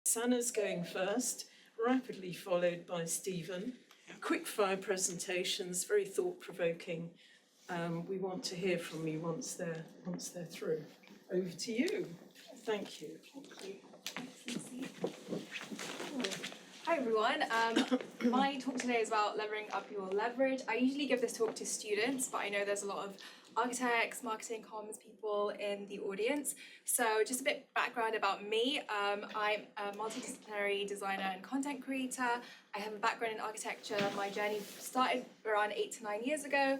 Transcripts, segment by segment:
Sana's going first, rapidly followed by Stephen. Quick fire presentations, very thought-provoking. We want to hear from you once they're through. Over to you. Thank you. Hi everyone. My talk today is about levering up your leverage. I usually give this talk to students, but I know there's a lot of architects, marketing, comms people in the audience. So just a bit background about me. I'm a multidisciplinary designer and content creator. I have a background in architecture. My journey started around 8 to 9 years ago.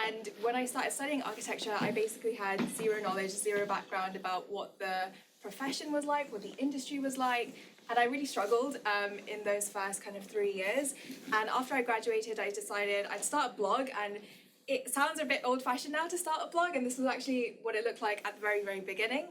And when I started studying architecture, I basically had zero knowledge, zero background about what the profession was like, what the industry was like. And I really struggled in those first kind of 3 years. And after I graduated, I decided I'd start a blog. And it sounds a bit old-fashioned now to start a blog, and this was actually what it looked like at the very, very beginning.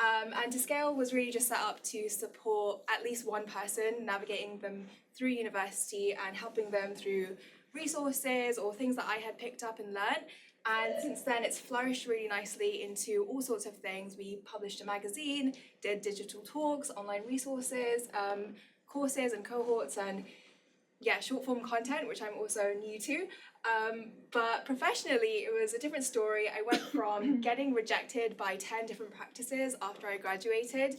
And To Scale was really just set up to support at least one person, navigating them through university and helping them through resources or things that I had picked up and learned. And since then, it's flourished really nicely into all sorts of things. We published a magazine, did digital talks, online resources, courses and cohorts, and short form content, which I'm also new to. But professionally, it was a different story. I went from getting rejected by 10 different practices after I graduated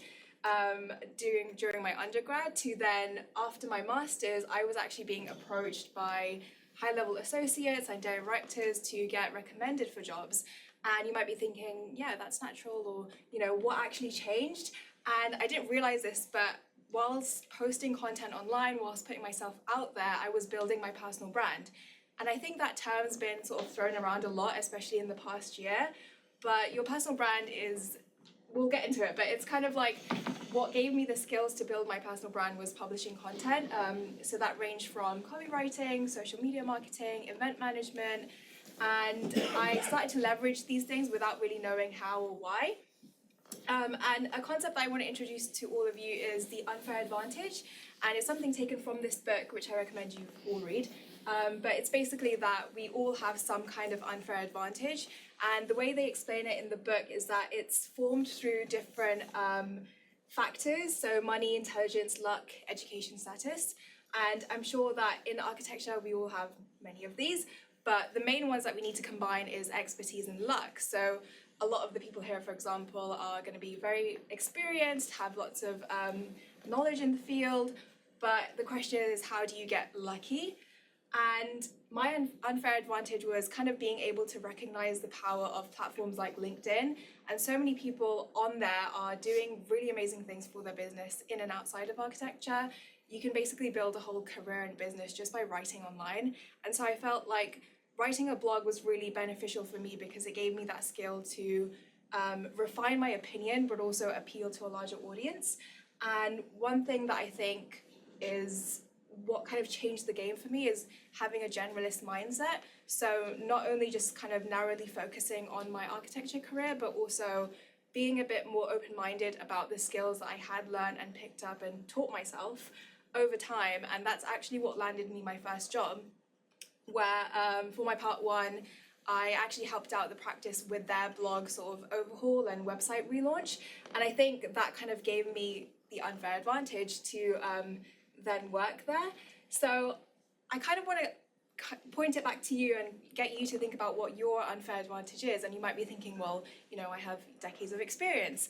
during my undergrad to then after my master's, I was actually being approached by high-level associates and directors to get recommended for jobs. And you might be thinking, yeah, that's natural, or, what actually changed? And I didn't realize this, but whilst posting content online, whilst putting myself out there, I was building my personal brand. And I think that term's been sort of thrown around a lot, especially in the past year. But your personal brand we'll get into it, but it's kind of like what gave me the skills to build my personal brand was publishing content. So that ranged from copywriting, social media marketing, event management, and I started to leverage these things without really knowing how or why. And a concept that I want to introduce to all of you is the unfair advantage, and it's something taken from this book, which I recommend you all read. But it's basically that we all have some kind of unfair advantage, and the way they explain it in the book is that it's formed through different factors, so money, intelligence, luck, education status. And I'm sure that in architecture we all have many of these, but the main ones that we need to combine is expertise and luck. So a lot of the people here, for example, are going to be very experienced, have lots of knowledge in the field, but the question is, how do you get lucky? And my unfair advantage was kind of being able to recognize the power of platforms like LinkedIn. And so many people on there are doing really amazing things for their business in and outside of architecture. You can basically build a whole career and business just by writing online. And so I felt like writing a blog was really beneficial for me because it gave me that skill to refine my opinion, but also appeal to a larger audience. And one thing that I think is what kind of changed the game for me is having a generalist mindset. So not only just kind of narrowly focusing on my architecture career, but also being a bit more open-minded about the skills that I had learned and picked up and taught myself over time. And that's actually what landed me my first job, where for my part one, I actually helped out the practice with their blog sort of overhaul and website relaunch. And I think that kind of gave me the unfair advantage to then work there. So I kind of want to point it back to you and get you to think about what your unfair advantage is. And you might be thinking, well, I have decades of experience.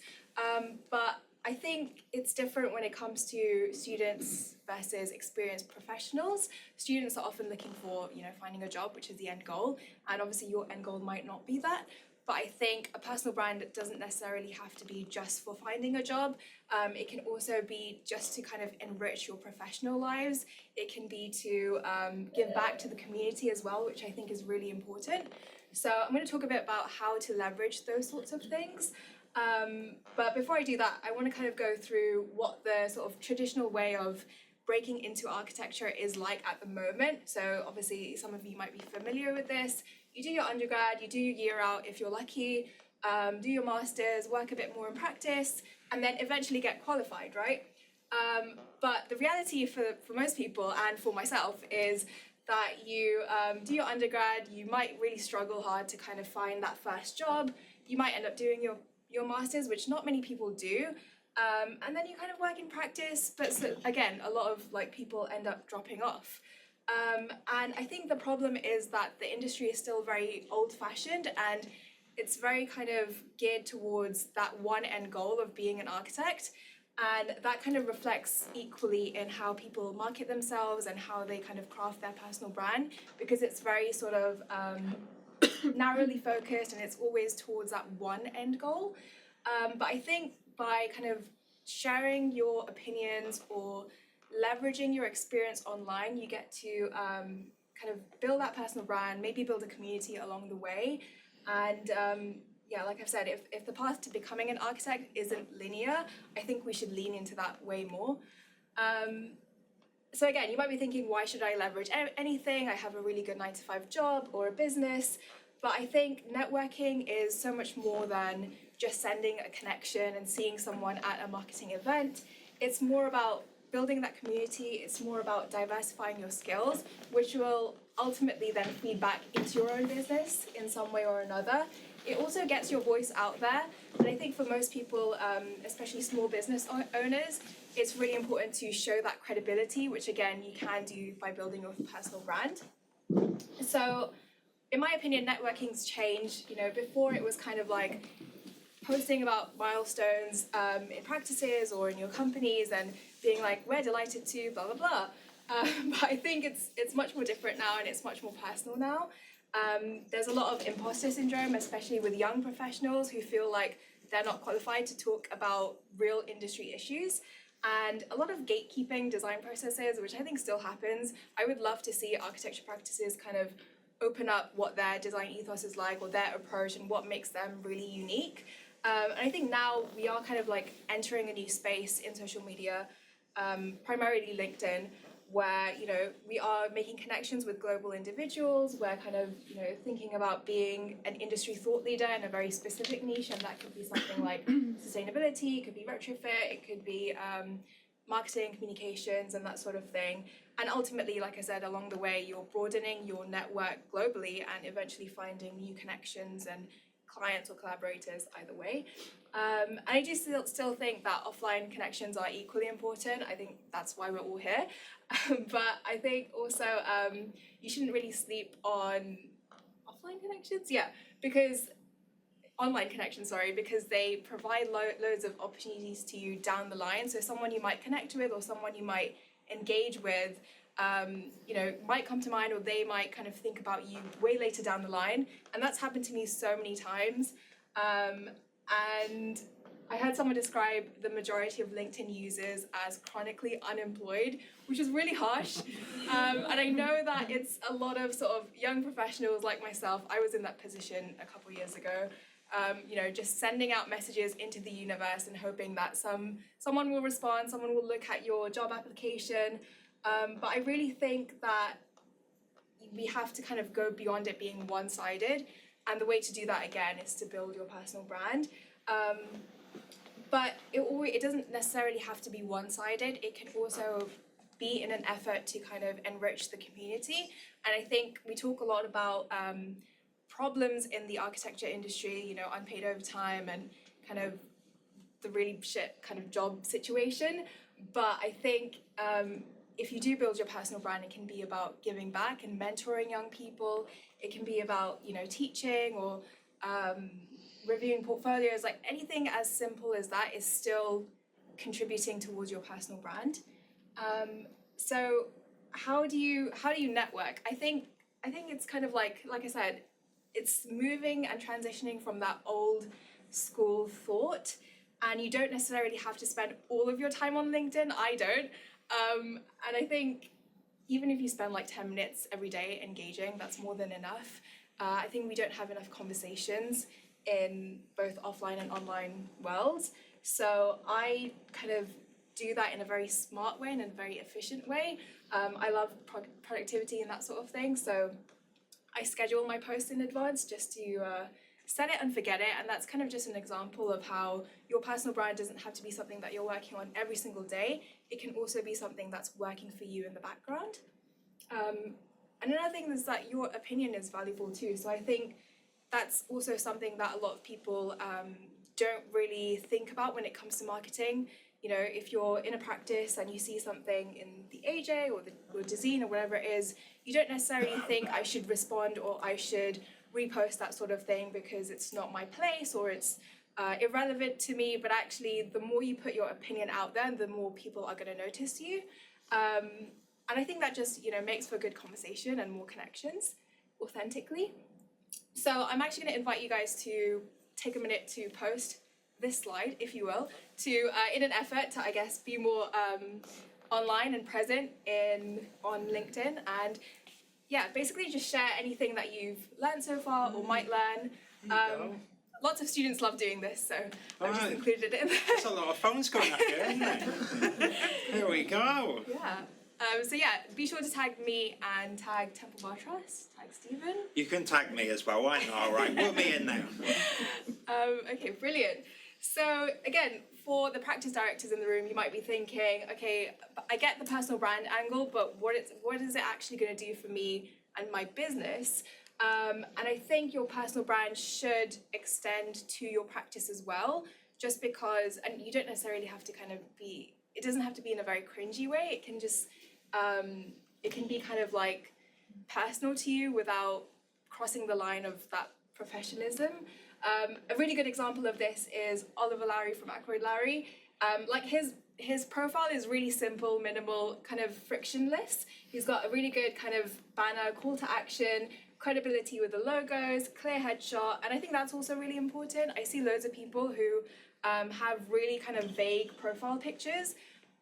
But I think it's different when it comes to students versus experienced professionals. Students are often looking for, finding a job, which is the end goal. And obviously your end goal might not be that. But I think a personal brand doesn't necessarily have to be just for finding a job. It can also be just to kind of enrich your professional lives. It can be to give back to the community as well, which I think is really important. So I'm going to talk a bit about how to leverage those sorts of things. But before I do that, I want to kind of go through what the sort of traditional way of breaking into architecture is like at the moment. So obviously some of you might be familiar with this. You do your undergrad, you do your year out if you're lucky, do your masters, work a bit more in practice, and then eventually get qualified, right? But the reality for most people and for myself is that you do your undergrad, you might really struggle hard to kind of find that first job. You might end up doing your masters, which not many people do. And then you kind of work in practice, but so, again, a lot of like people end up dropping off. And I think the problem is that the industry is still very old-fashioned, and it's very kind of geared towards that one end goal of being an architect. And that kind of reflects equally in how people market themselves and how they kind of craft their personal brand, because it's very sort of narrowly focused and it's always towards that one end goal. But I think by kind of sharing your opinions or leveraging your experience online, you get to kind of build that personal brand, maybe build a community along the way. And yeah, like I've said, if the path to becoming an architect isn't linear, I think we should lean into that way more. So again, you might be thinking, why should I leverage anything? I have a really good 9-to-5 job or a business. But I think networking is so much more than just sending a connection and seeing someone at a marketing event. It's more about building that community. It's more about diversifying your skills, which will ultimately then feed back into your own business in some way or another. It also gets your voice out there. And I think for most people, especially small business owners, it's really important to show that credibility, which again, you can do by building your personal brand. So in my opinion, networking's changed. You know, before it was kind of like posting about milestones in practices or in your companies and being like, we're delighted to, blah, blah, blah. But I think it's much more different now, and it's much more personal now. There's a lot of imposter syndrome, especially with young professionals who feel like they're not qualified to talk about real industry issues. And a lot of gatekeeping design processes, which I think still happens. I would love to see architecture practices kind of open up what their design ethos is like, or their approach, and what makes them really unique. And I think now we are kind of like entering a new space in social media, primarily LinkedIn, where, you know, we are making connections with global individuals. We're kind of, you know, thinking about being an industry thought leader in a very specific niche, and that could be something like sustainability, it could be retrofit, it could be marketing, communications, and that sort of thing. And ultimately, like I said, along the way, you're broadening your network globally and eventually finding new connections and clients or collaborators either way. And I do still think that offline connections are equally important. I think that's why we're all here. But I think also you shouldn't really sleep on offline connections, because online connections, because they provide loads of opportunities to you down the line. So someone you might connect with or someone you might engage with, you know, might come to mind, or they might kind of think about you way later down the line. And that's happened to me so many times. And I heard someone describe the majority of LinkedIn users as chronically unemployed, which is really harsh. And I know that it's a lot of sort of young professionals like myself. I was in that position a couple years ago. You know, just sending out messages into the universe and hoping that someone will respond, someone will look at your job application. But I really think that we have to kind of go beyond it being one-sided. And the way to do that, again, is to build your personal brand. But it doesn't necessarily have to be one-sided. It can also be in an effort to kind of enrich the community. And I think we talk a lot about problems in the architecture industry, you know, unpaid overtime and kind of the really shit kind of job situation. But I think if you do build your personal brand, it can be about giving back and mentoring young people. It can be about, you know, teaching or reviewing portfolios. Like anything as simple as that is still contributing towards your personal brand. So how do you network? I think it's kind of like I said, it's moving and transitioning from that old school thought, and you don't necessarily have to spend all of your time on LinkedIn. I don't. And I think even if you spend like 10 minutes every day engaging, that's more than enough. I think we don't have enough conversations in both offline and online worlds. So I kind of do that in a very smart way and in a very efficient way. I love productivity and that sort of thing. So I schedule my posts in advance just to set it and forget it. And that's kind of just an example of how your personal brand doesn't have to be something that you're working on every single day. It can also be something that's working for you in the background. And another thing is that your opinion is valuable too. So I think that's also something that a lot of people don't really think about when it comes to marketing. You know, if you're in a practice and you see something in the AJ or the Dezeen or whatever it is, you don't necessarily think I should respond or I should repost that sort of thing because it's not my place or it's irrelevant to me. But actually, the more you put your opinion out there, the more people are going to notice you. And I think that just, you know, makes for good conversation and more connections authentically. So I'm actually going to invite you guys to take a minute to post this slide, if you will, to in an effort to, I guess, be more online and present on LinkedIn, and yeah, basically just share anything that you've learned so far or might learn. Lots of students love doing this, so I've just included it in there. There's a lot of phones going up here, isn't there? Here we go. Yeah. So yeah, be sure to tag me and tag Temple Bar Trust, tag Stephen. You can tag me as well, why not? All right, put me in there. Okay, brilliant. So again, for the practice directors in the room, you might be thinking, okay, I get the personal brand angle, but what is it actually going to do for me and my business? And I think your personal brand should extend to your practice as well, just because, and you don't necessarily have to kind of be, it doesn't have to be in a very cringy way. It can just, it can be kind of like personal to you without crossing the line of that professionalism. A really good example of this is Oliver Lowry from Ackroyd Lowry. Like his profile is really simple, minimal, kind of frictionless. He's got a really good kind of banner, call to action, credibility with the logos, clear headshot, and I think that's also really important. I see loads of people who have really kind of vague profile pictures,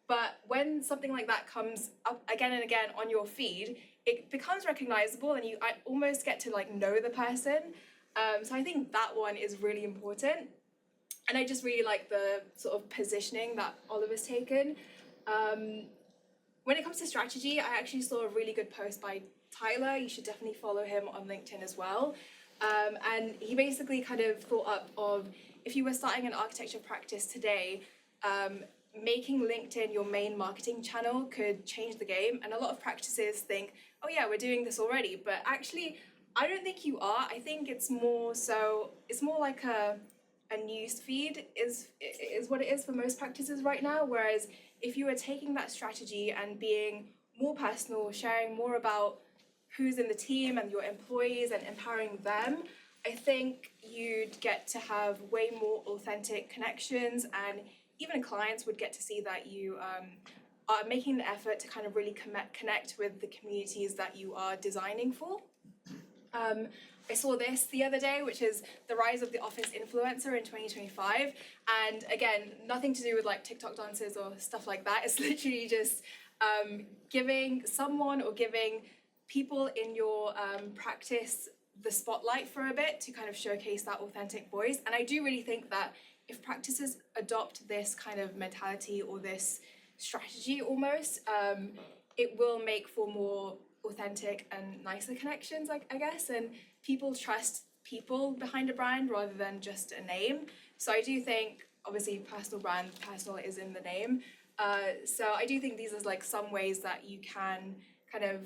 but when something like that comes up again and again on your feed, it becomes recognizable and I almost get to like know the person. So I think that one is really important. And I just really like the sort of positioning that Oliver's taken. When it comes to strategy, I actually saw a really good post by Tyler. You should definitely follow him on LinkedIn as well. And he basically kind of thought up of, if you were starting an architecture practice today, making LinkedIn your main marketing channel could change the game. And a lot of practices think, oh yeah, we're doing this already. But actually, I don't think you are. I think it's more like a news feed is what it is for most practices right now. Whereas if you were taking that strategy and being more personal, sharing more about who's in the team and your employees and empowering them, I think you'd get to have way more authentic connections, and even clients would get to see that you are making an effort to kind of really connect with the communities that you are designing for. I saw this the other day, which is the rise of the office influencer in 2025. And again, nothing to do with like TikTok dances or stuff like that. It's literally just giving someone or giving people in your practice the spotlight for a bit to kind of showcase that authentic voice. And I do really think that if practices adopt this kind of mentality or this strategy almost, it will make for more authentic and nicer connections, I guess, and people trust people behind a brand rather than just a name. So I do think, obviously, personal brand, personal is in the name. So I do think these are like some ways that you can kind of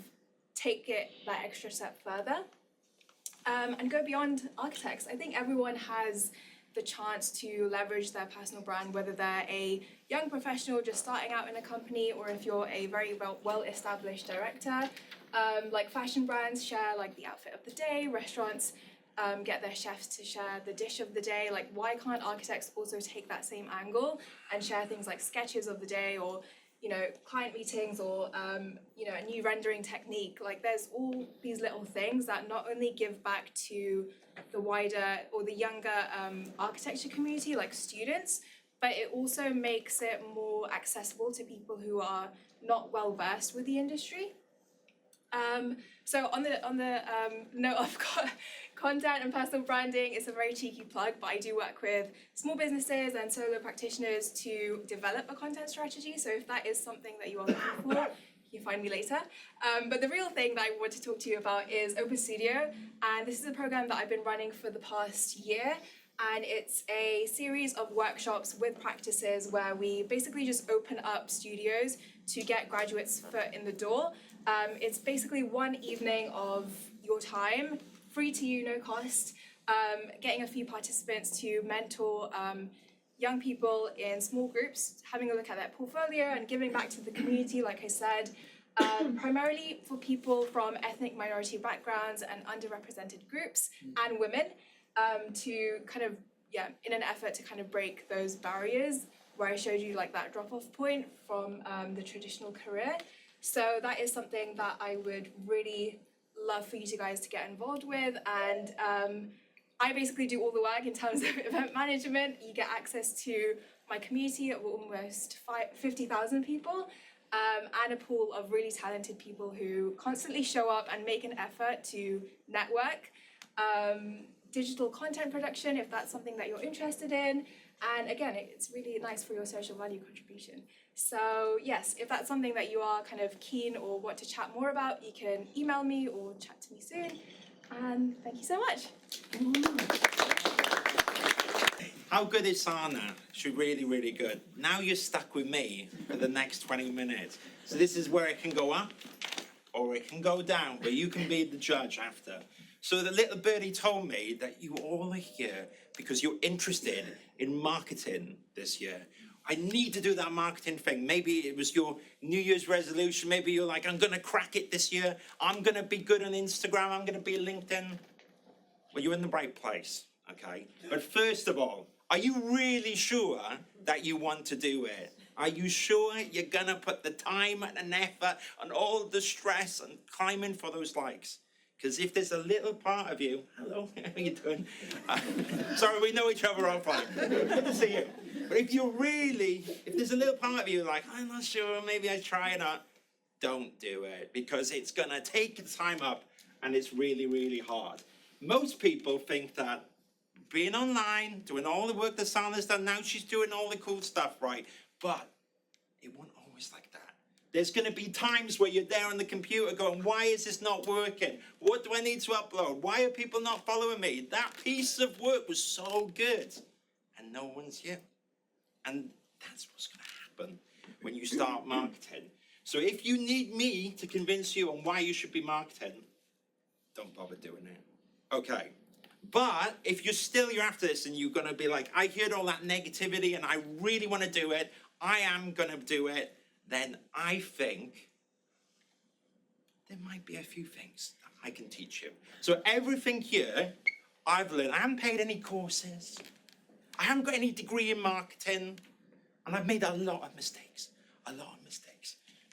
take it that extra step further and go beyond architects. I think everyone has the chance to leverage their personal brand, whether they're a young professional just starting out in a company or if you're a very well-established director. Like fashion brands share like the outfit of the day, restaurants get their chefs to share the dish of the day. Like, why can't architects also take that same angle and share things like sketches of the day or, you know, client meetings or, you know, a new rendering technique? Like, there's all these little things that not only give back to the wider or the younger architecture community, like students, but it also makes it more accessible to people who are not well versed with the industry. So on the note of content and personal branding, it's a very cheeky plug, but I do work with small businesses and solo practitioners to develop a content strategy. So if that is something that you are looking for, you find me later. But the real thing that I want to talk to you about is Open Studio, and this is a program that I've been running for the past year. And it's a series of workshops with practices where we basically just open up studios to get graduates' foot in the door. It's basically one evening of your time, free to you, no cost, getting a few participants to mentor young people in small groups, having a look at their portfolio and giving back to the community, like I said, primarily for people from ethnic minority backgrounds and underrepresented groups and women, to kind of, in an effort to kind of break those barriers where I showed you like that drop-off point from the traditional career. So that is something that I would really love for you guys to get involved with, and I basically do all the work in terms of event management. You get access to my community of almost 50,000 people, and a pool of really talented people who constantly show up and make an effort to network. Digital content production, if that's something that you're interested in. And again, it's really nice for your social value contribution. So yes, if that's something that you are kind of keen or want to chat more about, you can email me or chat to me soon. And thank you so much. How good is Sana? She's really, really good. Now you're stuck with me for the next 20 minutes. So this is where it can go up or it can go down, but you can be the judge after. So the little birdie told me that you all are here because you're interested in marketing this year. I need to do that marketing thing. Maybe it was your New Year's resolution. Maybe you're like, I'm going to crack it this year. I'm going to be good on Instagram. I'm going to be LinkedIn. Well, you're in the right place, okay? But first of all, are you really sure that you want to do it? Are you sure you're going to put the time and effort and all the stress and climbing for those likes? Because if there's a little part of you, hello, how are you doing? Sorry, we know each other offline. Good to see you. But if there's a little part of you like, I'm not sure, maybe I try it out, don't do it. Because it's going to take the time up and it's really, really hard. Most people think that being online, doing all the work that Sana's done, now she's doing all the cool stuff, right? But it won't always like that. There's going to be times where you're there on the computer going, why is this not working? What do I need to upload? Why are people not following me? That piece of work was so good. And no one's here. And that's what's going to happen when you start marketing. So if you need me to convince you on why you should be marketing, don't bother doing it. Okay. But if you're after this and you're going to be like, I heard all that negativity and I really want to do it, I am going to do it, then I think there might be a few things that I can teach you. So everything here I've learned. I haven't paid any courses. I haven't got any degree in marketing. And I've made a lot of mistakes.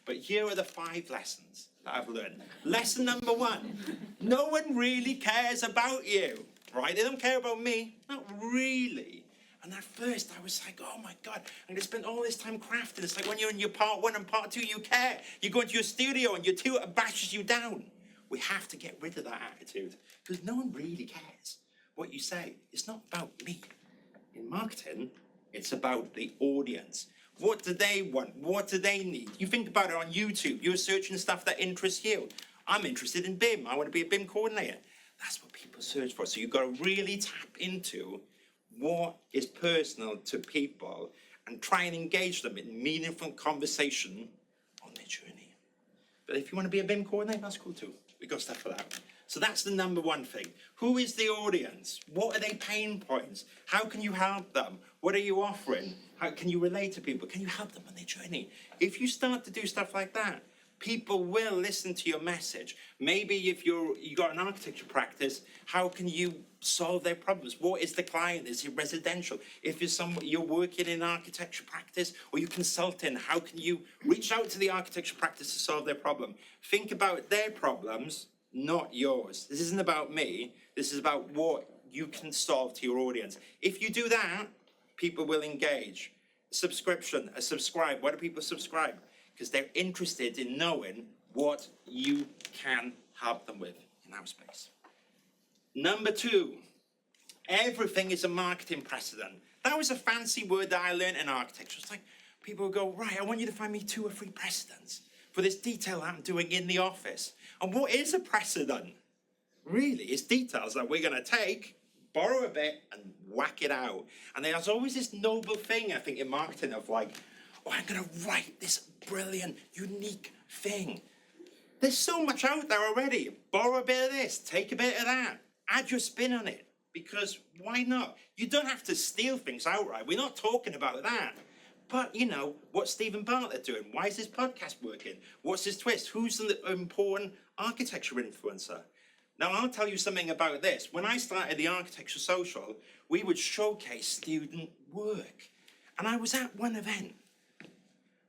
But here are the 5 lessons that I've learned. Lesson number 1, no one really cares about you, right? They don't care about me, not really. And at first I was like, oh my God, I'm gonna spend all this time crafting. It's like when you're in your part 1 and part 2, you care. You go into your studio and your tutor bashes you down. We have to get rid of that attitude because no one really cares what you say. It's not about me. In marketing, it's about the audience. What do they want? What do they need? You think about it on YouTube. You're searching stuff that interests you. I'm interested in BIM. I want to be a BIM coordinator. That's what people search for. So you've got to really tap into what is personal to people and try and engage them in meaningful conversation on their journey. But if you want to be a BIM coordinator, that's cool too. We've got stuff for that. So that's the number 1 thing. Who is the audience? What are their pain points? How can you help them? What are you offering? How can you relate to people? Can you help them on their journey? If you start to do stuff like that, people will listen to your message. Maybe if you got an architecture practice, how can you solve their problems? What is the client? Is it residential? If you're working in architecture practice or you're consulting, how can you reach out to the architecture practice to solve their problem? Think about their problems, not yours. This isn't about me. This is about what you can solve to your audience. If you do that, people will engage. Subscription, subscribe. Why do people subscribe? Because they're interested in knowing what you can help them with in our space. Number 2, everything is a marketing precedent. That was a fancy word that I learned in architecture. It's like people would go, right, I want you to find me 2 or 3 precedents for this detail I'm doing in the office. And what is a precedent? Really, it's details that we're going to take, borrow a bit, and whack it out. And there's always this noble thing, I think, in marketing of like, oh, I'm going to write this brilliant, unique thing. There's so much out there already. Borrow a bit of this, take a bit of that, add your spin on it. Because why not? You don't have to steal things outright. We're not talking about that. But, you know, what's Stephen Bartlett doing? Why is his podcast working? What's his twist? Who's the important architecture influencer? Now, I'll tell you something about this. When I started the Architecture Social, we would showcase student work. And I was at one event.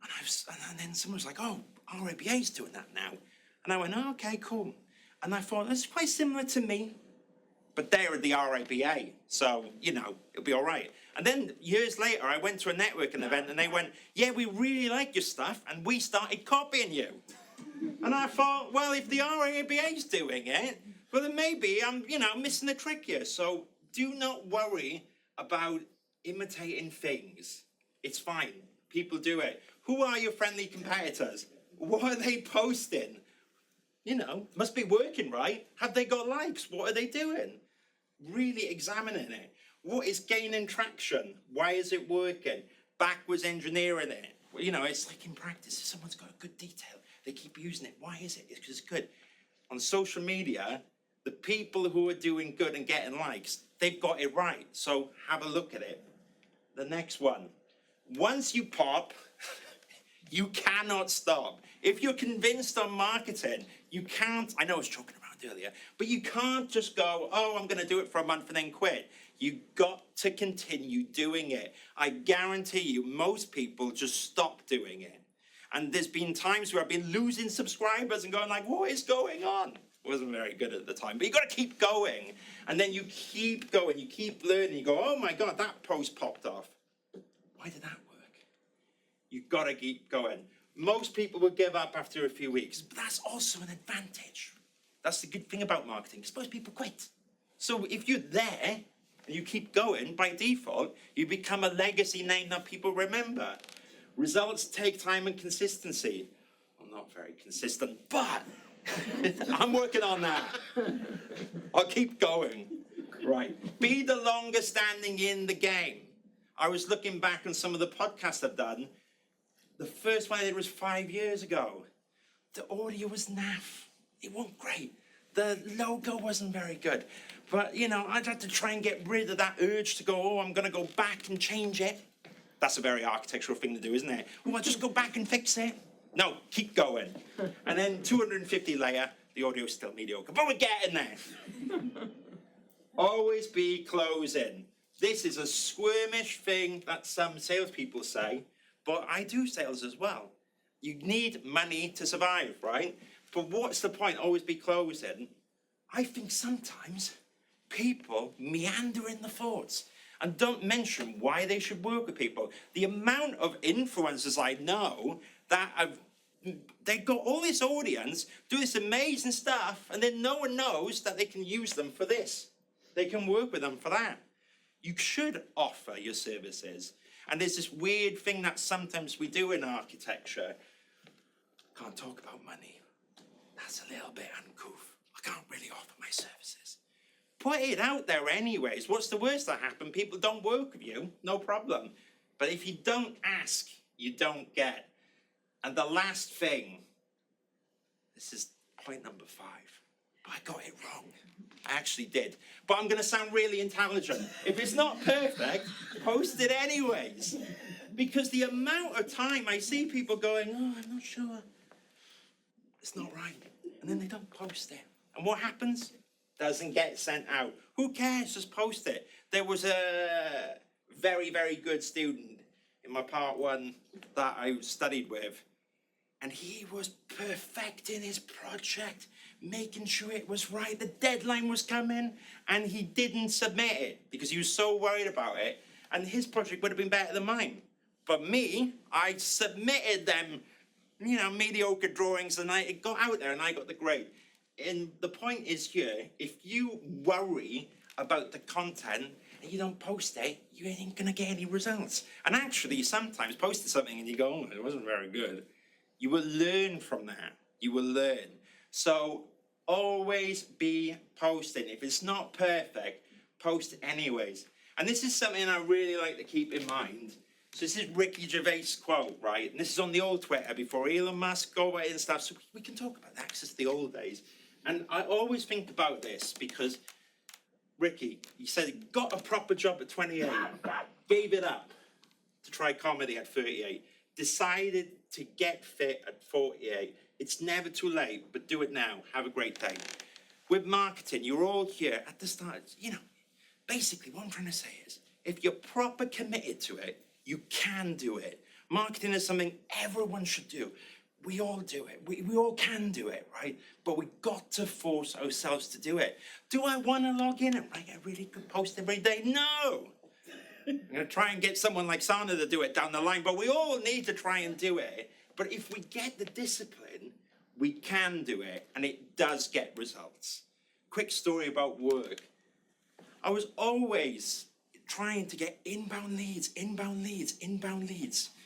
And then someone was like, oh, RABA's doing that now. And I went, oh, okay, cool. And I thought, that's quite similar to me. But they're at the RABA, so, you know, it'll be all right. And then years later, I went to a networking event and they went, yeah, we really like your stuff, and we started copying you. And I thought, well, if the RABA's doing it, well, then maybe I'm, you know, missing a trick here. So do not worry about imitating things. It's fine. People do it. Who are your friendly competitors? What are they posting? You know, must be working, right? Have they got likes? What are they doing? Really examining it. What is gaining traction? Why is it working? Backwards engineering it. You know, it's like in practice, if someone's got a good detail, they keep using it. Why is it? It's because it's good. On social media, the people who are doing good and getting likes, they've got it right. So have a look at it. The next one. Once you pop, you cannot stop. If you're convinced on marketing, you can't, I know I was joking around earlier, but you can't just go, oh, I'm going to do it for a month and then quit. You got to continue doing it. I guarantee you, most people just stop doing it. And there's been times where I've been losing subscribers and going like, what is going on? It wasn't very good at the time, but you got to keep going. And then you keep going, you keep learning, you go, oh my God, that post popped off. Why did that work? You've got to keep going. Most people will give up after a few weeks, but that's also an advantage. That's the good thing about marketing. Most people quit. So if you're there and you keep going, by default, you become a legacy name that people remember. Results take time and consistency. I'm not very consistent, but I'm working on that. I'll keep going. Right. Be the longest standing in the game. I was looking back on some of the podcasts I've done. The first one I did was 5 years ago. The audio was naff. It wasn't great. The logo wasn't very good. But, you know, I'd had to try and get rid of that urge to go, oh, I'm going to go back and change it. That's a very architectural thing to do, isn't it? Oh, I'll just go back and fix it. No, keep going. And then 250 layer, the audio's still mediocre. But we're getting there. Always be closing. This is a squirmish thing that some salespeople say. But I do sales as well. You need money to survive, right? But what's the point? Always be closing. I think sometimes people meander in the thoughts and don't mention why they should work with people. The amount of influencers I know that they've got all this audience, do this amazing stuff, and then no one knows that they can use them for this. They can work with them for that. You should offer your services. And there's this weird thing that sometimes we do in architecture. Can't talk about money. That's a little bit uncouth. I can't really offer my services. Put it out there anyways. What's the worst that happen? People don't work with you. No problem. But if you don't ask, you don't get. And the last thing, this is point number 5. But I got it wrong. I actually did. But I'm going to sound really intelligent. If it's not perfect, post it anyways. Because the amount of time I see people going, oh, I'm not sure. It's not right. And then they don't post it. And what happens? Doesn't get sent out. Who cares? Just post it. There was a very, very good student in my part 1 that I studied with. And he was perfecting his project, making sure it was right. The deadline was coming, and he didn't submit it because he was so worried about it. And his project would have been better than mine. But me, I submitted them, you know, mediocre drawings, and it got out there, and I got the grade. And the point is here, if you worry about the content and you don't post it, you ain't gonna get any results. And actually, sometimes posting something and you go, oh, it wasn't very good. You will learn from that. You will learn. So always be posting. If it's not perfect, post it anyways. And this is something I really like to keep in mind. So this is Ricky Gervais' quote, right? And this is on the old Twitter before Elon Musk go away and stuff. So we can talk about that because it's the old days. And I always think about this because Ricky, he said he got a proper job at 28, gave it up to try comedy at 38, decided to get fit at 48. It's never too late, but do it now. Have a great day. With marketing, you're all here at the start. You know, basically what I'm trying to say is, if you're proper committed to it, you can do it. Marketing is something everyone should do. We all do it. We all can do it, right? But we got to force ourselves to do it. Do I want to log in and write a really good post every day? No. I'm going to try and get someone like Sana to do it down the line, but we all need to try and do it. But if we get the discipline, we can do it, and it does get results. Quick story about work. I was always trying to get inbound leads.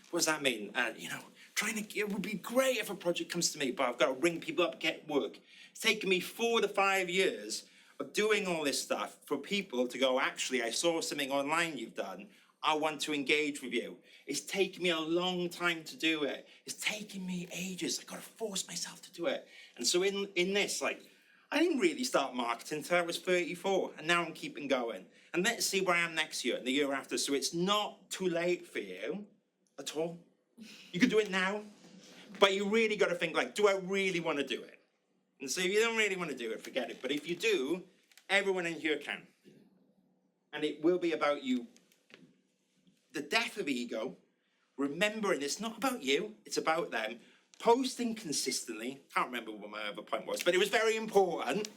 What does that mean? It would be great if a project comes to me, but I've got to ring people up, get work. It's taken me 4 to 5 years of doing all this stuff for people to go, actually, I saw something online you've done. I want to engage with you. It's taken me a long time to do it. It's taken me ages. I've got to force myself to do it. And so in this, I didn't really start marketing until I was 34, and now I'm keeping going. And let's see where I am next year and the year after. So it's not too late for you at all. You could do it now, but you really got to think, do I really want to do it? And so if you don't really want to do it, forget it. But if you do, everyone in here can. And it will be about you. The death of ego, remembering it's not about you, it's about them. Posting consistently, can't remember what my other point was, but it was very important.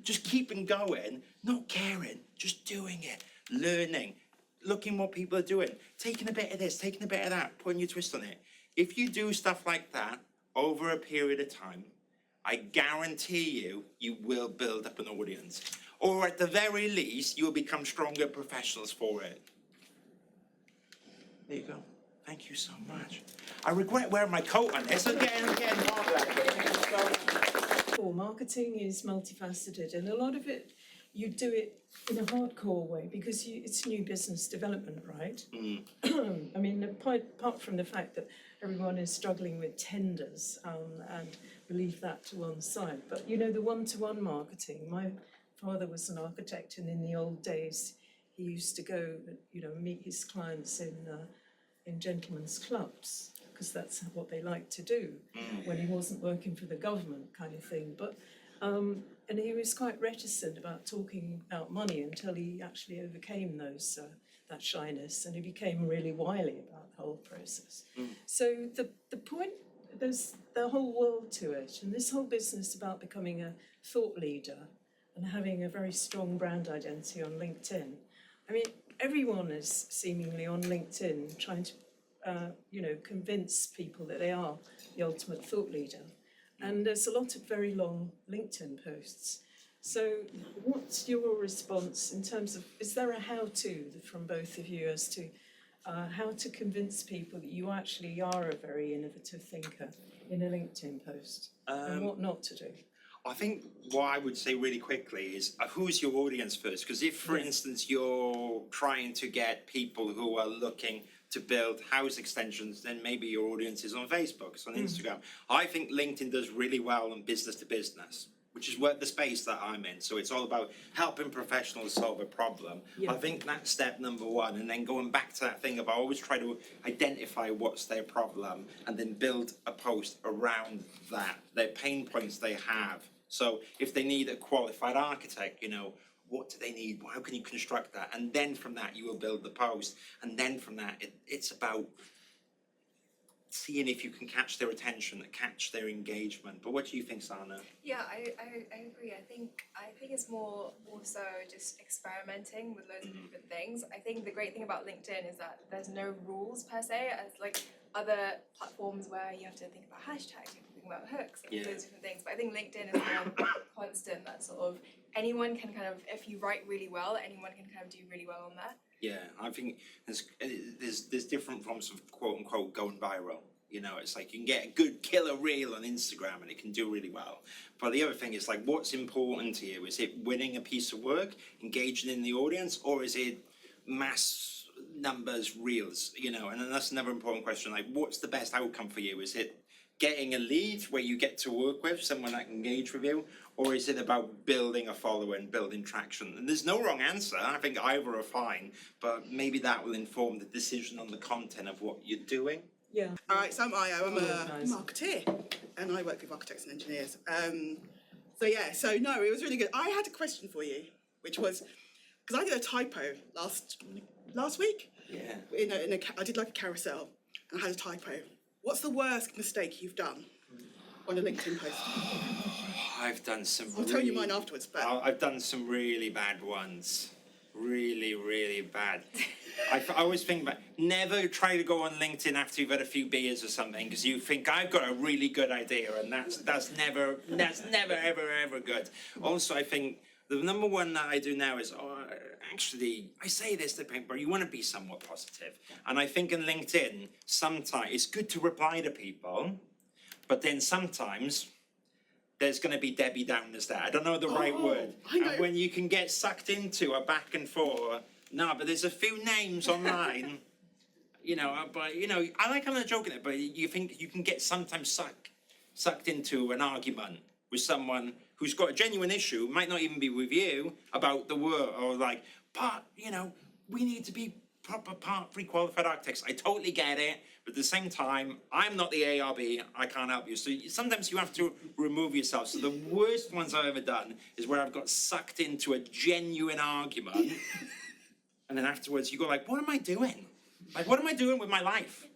Just keeping going, not caring, just doing it, learning, looking what people are doing, taking a bit of this, taking a bit of that, putting your twist on it. If you do stuff like that over a period of time, I guarantee you will build up an audience. Or at the very least, you'll become stronger professionals for it. There you go. Thank you so much. I regret wearing my coat on this. Again. Marketing is multifaceted, and a lot of it, you do it in a hardcore way because it's new business development, right? I mean, apart from the fact that everyone is struggling with tenders, and we leave that to one side. But, the one-to-one marketing, my father was an architect, and in the old days, he used to go, meet his clients in gentlemen's clubs, because that's what they like to do when he wasn't working for the government, kind of thing. But and he was quite reticent about talking about money until he actually overcame that shyness, and he became really wily about the whole process. So the point, there's the whole world to it, and this whole business about becoming a thought leader and having a very strong brand identity on LinkedIn. I mean, everyone is seemingly on LinkedIn trying to, convince people that they are the ultimate thought leader. And there's a lot of very long LinkedIn posts. So what's your response in terms of, is there a how-to from both of you as to how to convince people that you actually are a very innovative thinker in a LinkedIn post, and what not to do? I think what I would say really quickly is who's your audience first? Because if, for instance, you're trying to get people who are looking to build house extensions, then maybe your audience is on Facebook, it's on Instagram. I think LinkedIn does really well on business to business, which is the space that I'm in. So it's all about helping professionals solve a problem. I think that's step number one. And then going back to that thing of I always try to identify what's their problem and then build a post around that, their pain points they have. So if they need a qualified architect, what do they need? How can you construct that? And then from that, you will build the post. And then from that, it's about seeing if you can catch their attention, catch their engagement. But what do you think, Sana? Yeah, I agree. I think it's more also just experimenting with loads of different things. I think the great thing about LinkedIn is that there's no rules per se, as like other platforms where you have to think about hashtags, you have to think about hooks, and all those different things. But I think LinkedIn is more constant, that sort of anyone can kind of, if you write really well, anyone can kind of do really well on there. Yeah, I think there's different forms of quote unquote going viral. It's like you can get a good killer reel on Instagram and it can do really well. But the other thing is what's important to you? Is it winning a piece of work, engaging in the audience, or is it mass numbers reels? And then that's another important question. What's the best outcome for you? Is it getting a lead where you get to work with someone that can engage with you, or is it about building a follower and building traction? And there's no wrong answer. I think either are fine, but maybe that will inform the decision on the content of what you're doing. Yeah. All right, so I'm Io. I'm a Nice. marketeer, and I work with architects and engineers. So no, it was really good. I had a question for you, which was because I did a typo last week. Yeah. I did like a carousel, and I had a typo. What's the worst mistake you've done on a LinkedIn post? I've done some. I'll tell you mine afterwards. But I've done some really bad ones. Really, really bad. I always think about never try to go on LinkedIn after you've had a few beers or something, because you think I've got a really good idea, and that's never ever good. Also, I think the number one that I do now is actually I say this to people, you want to be somewhat positive, and I think in LinkedIn sometimes it's good to reply to people, but then sometimes there's going to be Debbie Downers there. I don't know the right word. I know. And when you can get sucked into a back and forth, but there's a few names online, I like having a joke in it, but you think you can get sometimes sucked into an argument with someone who's got a genuine issue, might not even be with you, about the world, or like, but, we need to be proper part pre-qualified architects. I totally get it. But at the same time, I'm not the ARB, I can't help you. So sometimes you have to remove yourself. So the worst ones I've ever done is where I've got sucked into a genuine argument. And then afterwards you go like, what am I doing? Like, what am I doing with my life?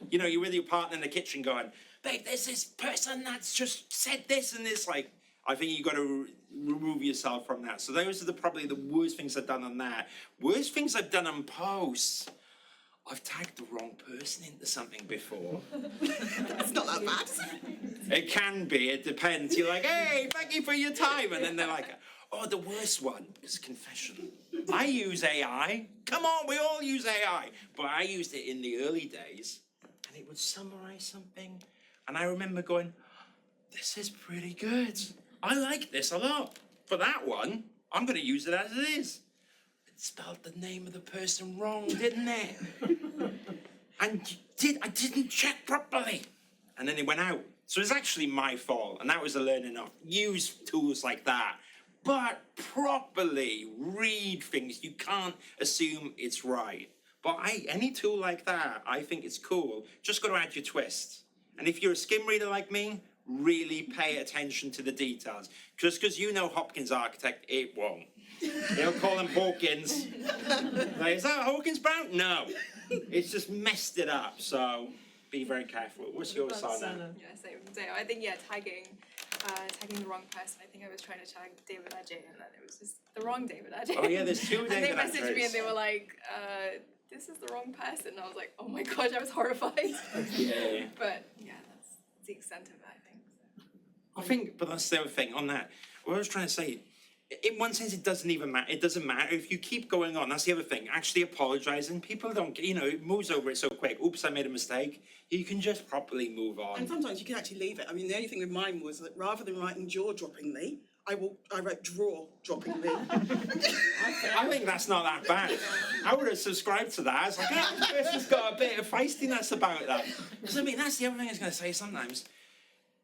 You're with your partner in the kitchen going, babe, there's this person that's just said this and this. Like, I think you got to remove yourself from that. So those are probably the worst things I've done on that. Worst things I've done on posts. I've tagged the wrong person into something before. it's not that bad, is it? It can be, it depends. You're like, hey, thank you for your time. And then they're like, oh, the worst one is confession. I use AI. Come on, we all use AI. But I used it in the early days, and it would summarize something. And I remember going, this is pretty good. I like this a lot. For that one, I'm going to use it as it is. Spelled the name of the person wrong, didn't it? And I didn't check properly. And then it went out. So it's actually my fault. And that was a learning of use tools like that. But properly read things. You can't assume it's right. But any tool like that, I think it's cool. Just got to add your twist. And if you're a skim reader like me, really pay attention to the details. Just because Hopkins Architect, it won't. They'll call him Hawkins. Like, is that Hawkins Brown? No. It's just messed it up, so be very careful. What's yours, Sana? Yeah, same. I think, tagging the wrong person. I think I was trying to tag David Ajay, and then it was just the wrong David Ajay. Oh yeah, there's two David Ajays. And they messaged me and they were like, this is the wrong person. And I was like, oh my gosh, I was horrified. Yeah. But yeah, that's the extent of it, I think. So. I think, but that's the other thing on that. What I was trying to say, in one sense, it doesn't even matter. It doesn't matter if you keep going on. That's the other thing. Actually apologizing. People don't, it moves over it so quick. Oops, I made a mistake. You can just properly move on. And sometimes you can actually leave it. I mean, the only thing with mine was that rather than writing jaw-droppingly, I wrote draw-droppingly. I think that's not that bad. I would have subscribed to that. I was like, this person's got a bit of feistiness about that. Because that's the other thing I was going to say sometimes.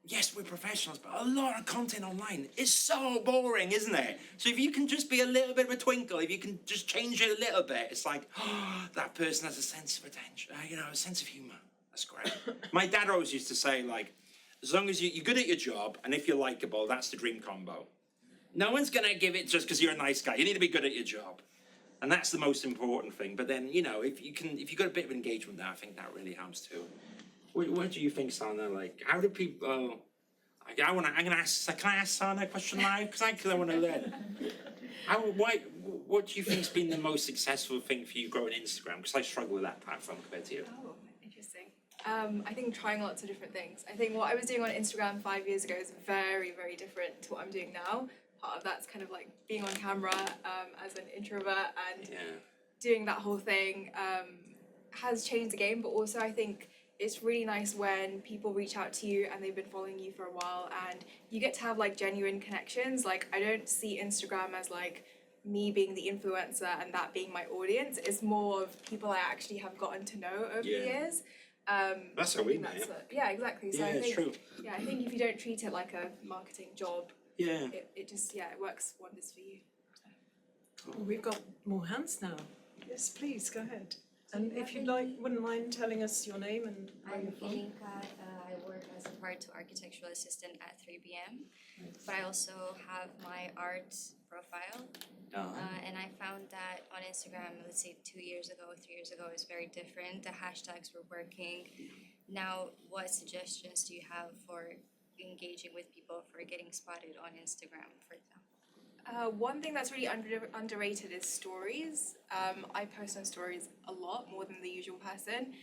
Yes, we're professionals, but a lot of content online is so boring, isn't it? So if you can just be a little bit of a twinkle, if you can just change it a little bit, it's like, oh, that person has a sense of attention, a sense of humor. That's great. My dad always used to say, like, as long as you're good at your job, and if you're likable, that's the dream combo. No one's going to give it just because you're a nice guy. You need to be good at your job. And that's the most important thing. But then, if you've got a bit of engagement there, I think that really helps too. What do you think, Sana? Like, how do people? I'm gonna ask. Can I ask Sana a question live? Because I want to learn. What do you think's been the most successful thing for you growing Instagram? Because I struggle with that platform compared to you. Oh, interesting. I think trying lots of different things. I think what I was doing on Instagram 5 years ago is very, very different to what I'm doing now. Part of that's kind of like being on camera as an introvert and doing that whole thing has changed the game. But also I think it's really nice when people reach out to you and they've been following you for a while and you get to have like genuine connections. Like I don't see Instagram as like me being the influencer and that being my audience. It's more of people I actually have gotten to know over the years. That's how we know. Yeah, exactly. So Yeah, I it's think, true. yeah, I think if you don't treat it like a marketing job, Yeah. it just, it works wonders for you. Well, we've got more hands now. Yes, please, go ahead. And if you'd like, wouldn't mind telling us your name and where I'm you're from? Ilinka. I work as a part 2 architectural assistant at 3BM, but I also have my art profile. And I found that on Instagram, let's say 2 years ago, 3 years ago, is very different. The hashtags were working. Now, what suggestions do you have for engaging with people for getting spotted on Instagram, for example? One thing that's really underrated is stories. I post on stories a lot more than the usual person,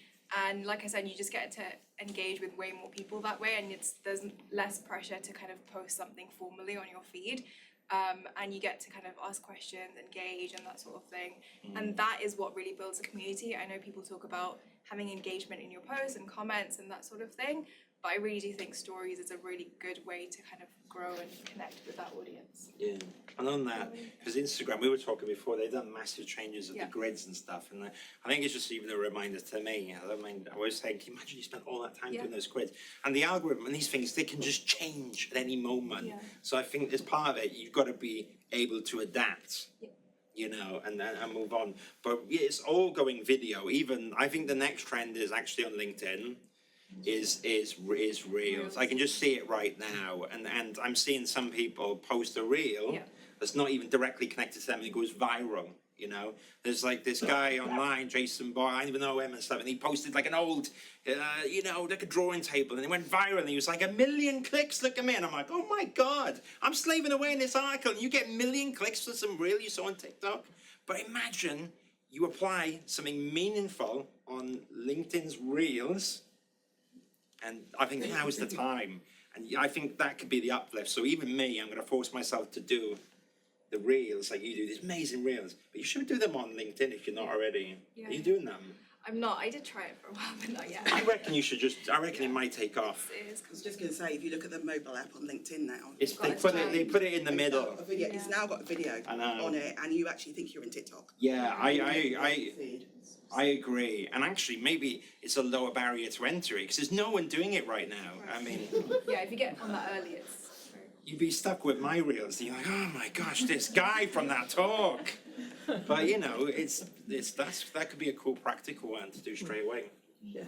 and like I said, you just get to engage with way more people that way, and there's less pressure to kind of post something formally on your feed, and you get to kind of ask questions, engage, and that sort of thing. And that is what really builds a community. I know people talk about having engagement in your posts and comments and that sort of thing, but I really do think stories is a really good way to kind of grow and connect with that audience. Yeah, and on that, because Instagram, we were talking before, they've done massive changes of the grids and stuff, and I think it's just even a reminder to me. I mean, I was saying, can you imagine you spent all that time doing those grids? And the algorithm and these things, they can just change at any moment. Yeah. So I think as part of it, you've got to be able to adapt. Yeah. You know, and move on. But yeah, it's all going video. Even I think the next trend is actually on LinkedIn. Is reels. I can just see it right now, and I'm seeing some people post a reel that's not even directly connected to them, and it goes viral. You know, there's like this guy online, Jason Boy, I don't even know him and stuff, and he posted like an old, like a drawing table, and it went viral, and he was like 1 million clicks. Look at me, and I'm like, oh my god, I'm slaving away in this article, and you get 1 million clicks for some reel you saw on TikTok. But imagine you apply something meaningful on LinkedIn's reels. And I think now's the time. And I think that could be the uplift. So even me, I'm going to force myself to do the reels like you do, these amazing reels. But you should do them on LinkedIn if you're not already. Yeah. Are you doing them? I'm not. I did try it for a while, but not yet. I reckon you should I reckon it might take off. It is I was just going to say, if you look at the mobile app on LinkedIn now, They put it in the middle. It's now got a video on it, and you actually think you're in TikTok. Yeah, I agree. And actually, maybe it's a lower barrier to entry because there's no one doing it right now. I mean, yeah, if you get on that early, it's you'd be stuck with my reels, and you're like, oh my gosh, this guy from that talk. But you know, that could be a cool practical one to do straight away. Yeah.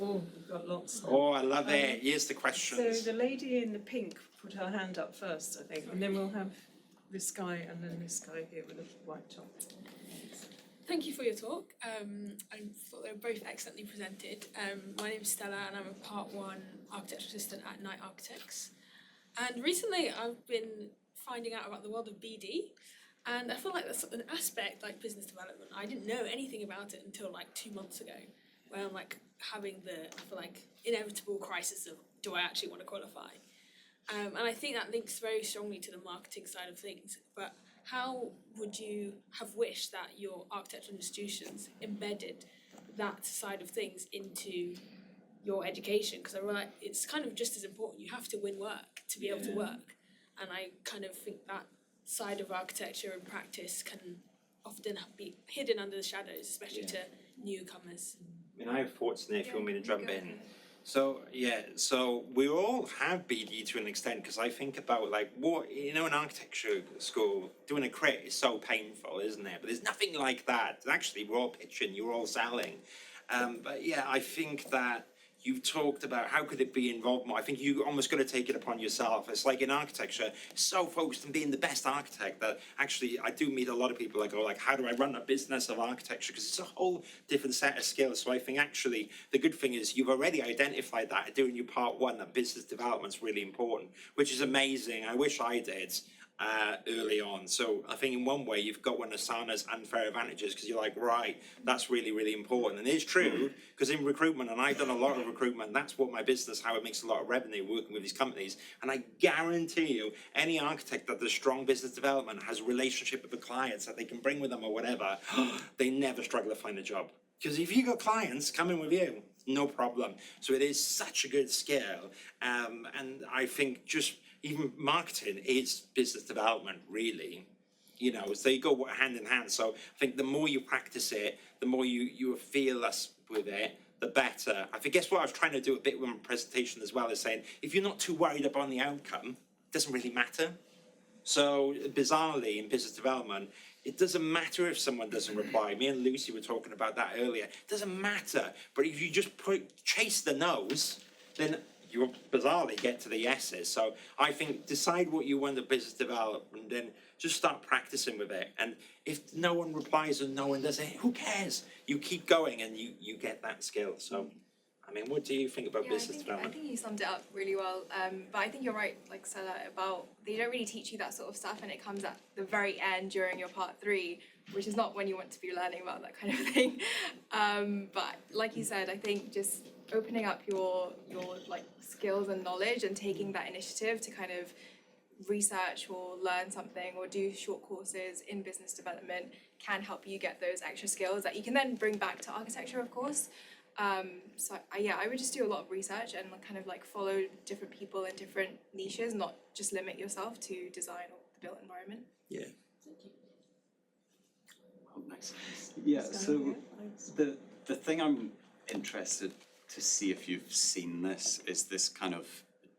Oh, we've got lots. Oh, I love it. Here's the questions. So the lady in the pink put her hand up first, I think, and then we'll have this guy and then this guy here with a white top. Thank you for your talk. I thought they were both excellently presented. My name's Stella and I'm a Part 1 architectural assistant at Knight Architects. And recently I've been finding out about the world of BD, and I feel like that's an aspect like business development. I didn't know anything about it until like 2 months ago, where I'm like having I feel like inevitable crisis of, do I actually want to qualify? And I think that links very strongly to the marketing side of things. But how would you have wished that your architectural institutions embedded that side of things into your education? Because I realize it's kind of just as important. You have to win work to be able to work. And I kind of think that side of architecture and practice can often be hidden under the shadows, especially to newcomers. I mean, I have thoughts in there if you want me to jump in. So we all have BD to an extent, because I think about like what, in architecture school, doing a crit is so painful, isn't it? But there's nothing like that. Actually, we're all pitching, you're all selling. But yeah, I think that you've talked about how could it be involved more. I think you almost got to take it upon yourself. It's like in architecture, so focused on being the best architect that actually I do meet a lot of people that go like, how do I run a business of architecture? Because it's a whole different set of skills. So I think actually the good thing is you've already identified that doing your Part 1, that business development's really important, which is amazing. I wish I did. Early on. So I think in one way you've got one of Sana's unfair advantages, because you're like, right, that's really, really important. And it's true, because in recruitment, and I've done a lot of recruitment, that's what my business, how it makes a lot of revenue working with these companies. And I guarantee you, any architect that does strong business development has a relationship with the clients that they can bring with them or whatever, they never struggle to find a job. Because if you got clients coming with you, no problem. So it is such a good skill. And I think just even marketing is business development, really. So they go hand in hand. So I think the more you practice it, the more you feel us with it, the better. I guess what I was trying to do a bit with my presentation as well is saying, if you're not too worried about the outcome, it doesn't really matter. So bizarrely in business development, it doesn't matter if someone doesn't reply. Me and Lucy were talking about that earlier. It doesn't matter. But if you just chase the no's, then you'll bizarrely get to the yeses. So I think decide what you want to business develop and then just start practicing with it. And if no one replies and no one does it, who cares? You keep going and you get that skill. So, I mean, what do you think about business I development? think you summed it up really well. But I think you're right, like Stella, about they don't really teach you that sort of stuff, and it comes at the very end during your part 3, which is not when you want to be learning about that kind of thing. But like you said, I think just opening up your like skills and knowledge and taking that initiative to kind of research or learn something or do short courses in business development can help you get those extra skills that you can then bring back to architecture, of course. So I would just do a lot of research and kind of like follow different people in different niches, not just limit yourself to design or the built environment. Yeah. Oh, nice. Yeah, so the thing I'm interested to see if you've seen this is this kind of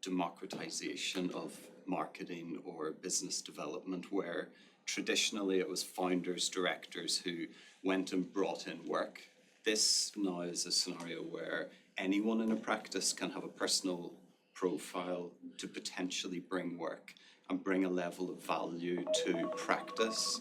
democratization of marketing or business development, where traditionally it was founders, directors who went and brought in work. This now is a scenario where anyone in a practice can have a personal profile to potentially bring work and bring a level of value to practice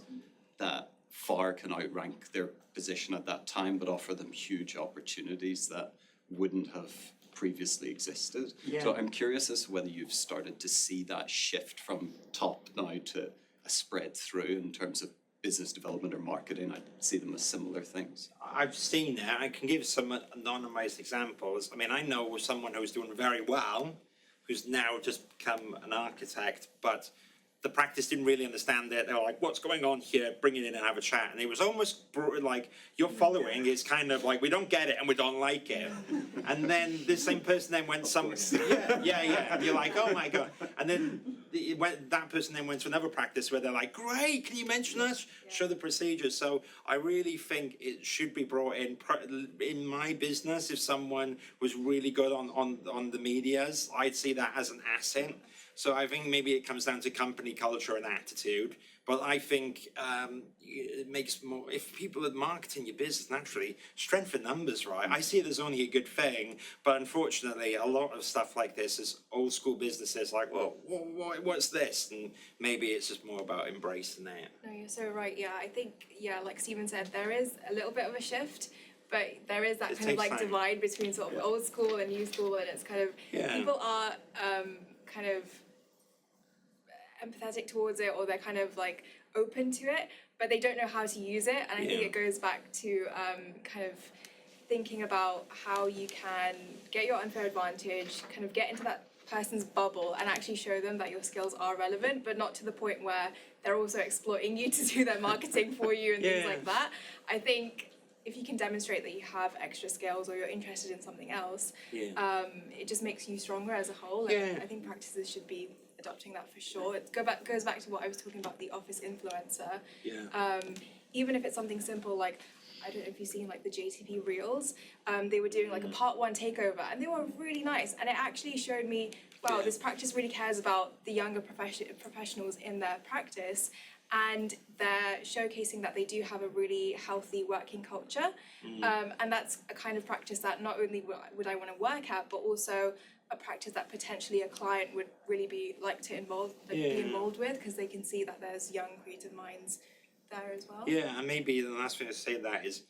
that far can outrank their position at that time, but offer them huge opportunities that wouldn't have previously existed. Yeah. So I'm curious as to whether you've started to see that shift from top now to a spread through in terms of business development or marketing. I see them as similar things. I've seen it. I can give some anonymized examples. I mean, I know someone who's doing very well, who's now just become an architect, but the practice didn't really understand it. They were like, what's going on here? Bring it in and have a chat. And it was almost like, your following is kind of like, we don't get it and we don't like it. And then this same person then went yeah. And you're like, oh my God. And then that person then went to another practice where they're like, great, can you mention us? Show the procedures. So I really think it should be brought in my business. If someone was really good on the medias, I'd see that as an asset. So I think maybe it comes down to company culture and attitude. But I think it makes more, if people are marketing your business naturally, strength in numbers, right? I see it as only a good thing, but unfortunately, a lot of stuff like this is old school businesses like, well, what's this? And maybe it's just more about embracing that. No, you're so right. Yeah, I think, like Stephen said, there is a little bit of a shift, but there is that kind of like divide between sort of old school and new school, and it's kind of, people are kind of empathetic towards it, or they're kind of like open to it, but they don't know how to use it. And I think it goes back to kind of thinking about how you can get your unfair advantage, kind of get into that person's bubble and actually show them that your skills are relevant, but not to the point where they're also exploiting you to do their marketing for you and things like that. I think if you can demonstrate that you have extra skills or you're interested in something else, it just makes you stronger as a whole. And I think practices should be adopting that for sure. It goes back to what I was talking about, the office influencer. Even if it's something simple like, I don't know if you've seen like the JTP Reels, they were doing like a part 1 takeover, and they were really nice, and it actually showed me, wow, this practice really cares about the younger professionals in their practice, and they're showcasing that they do have a really healthy working culture, and that's a kind of practice that not only would I want to work at, but also a practice that potentially a client would really be be involved with, because they can see that there's young creative minds there as well. Yeah, and maybe the last thing to say that is,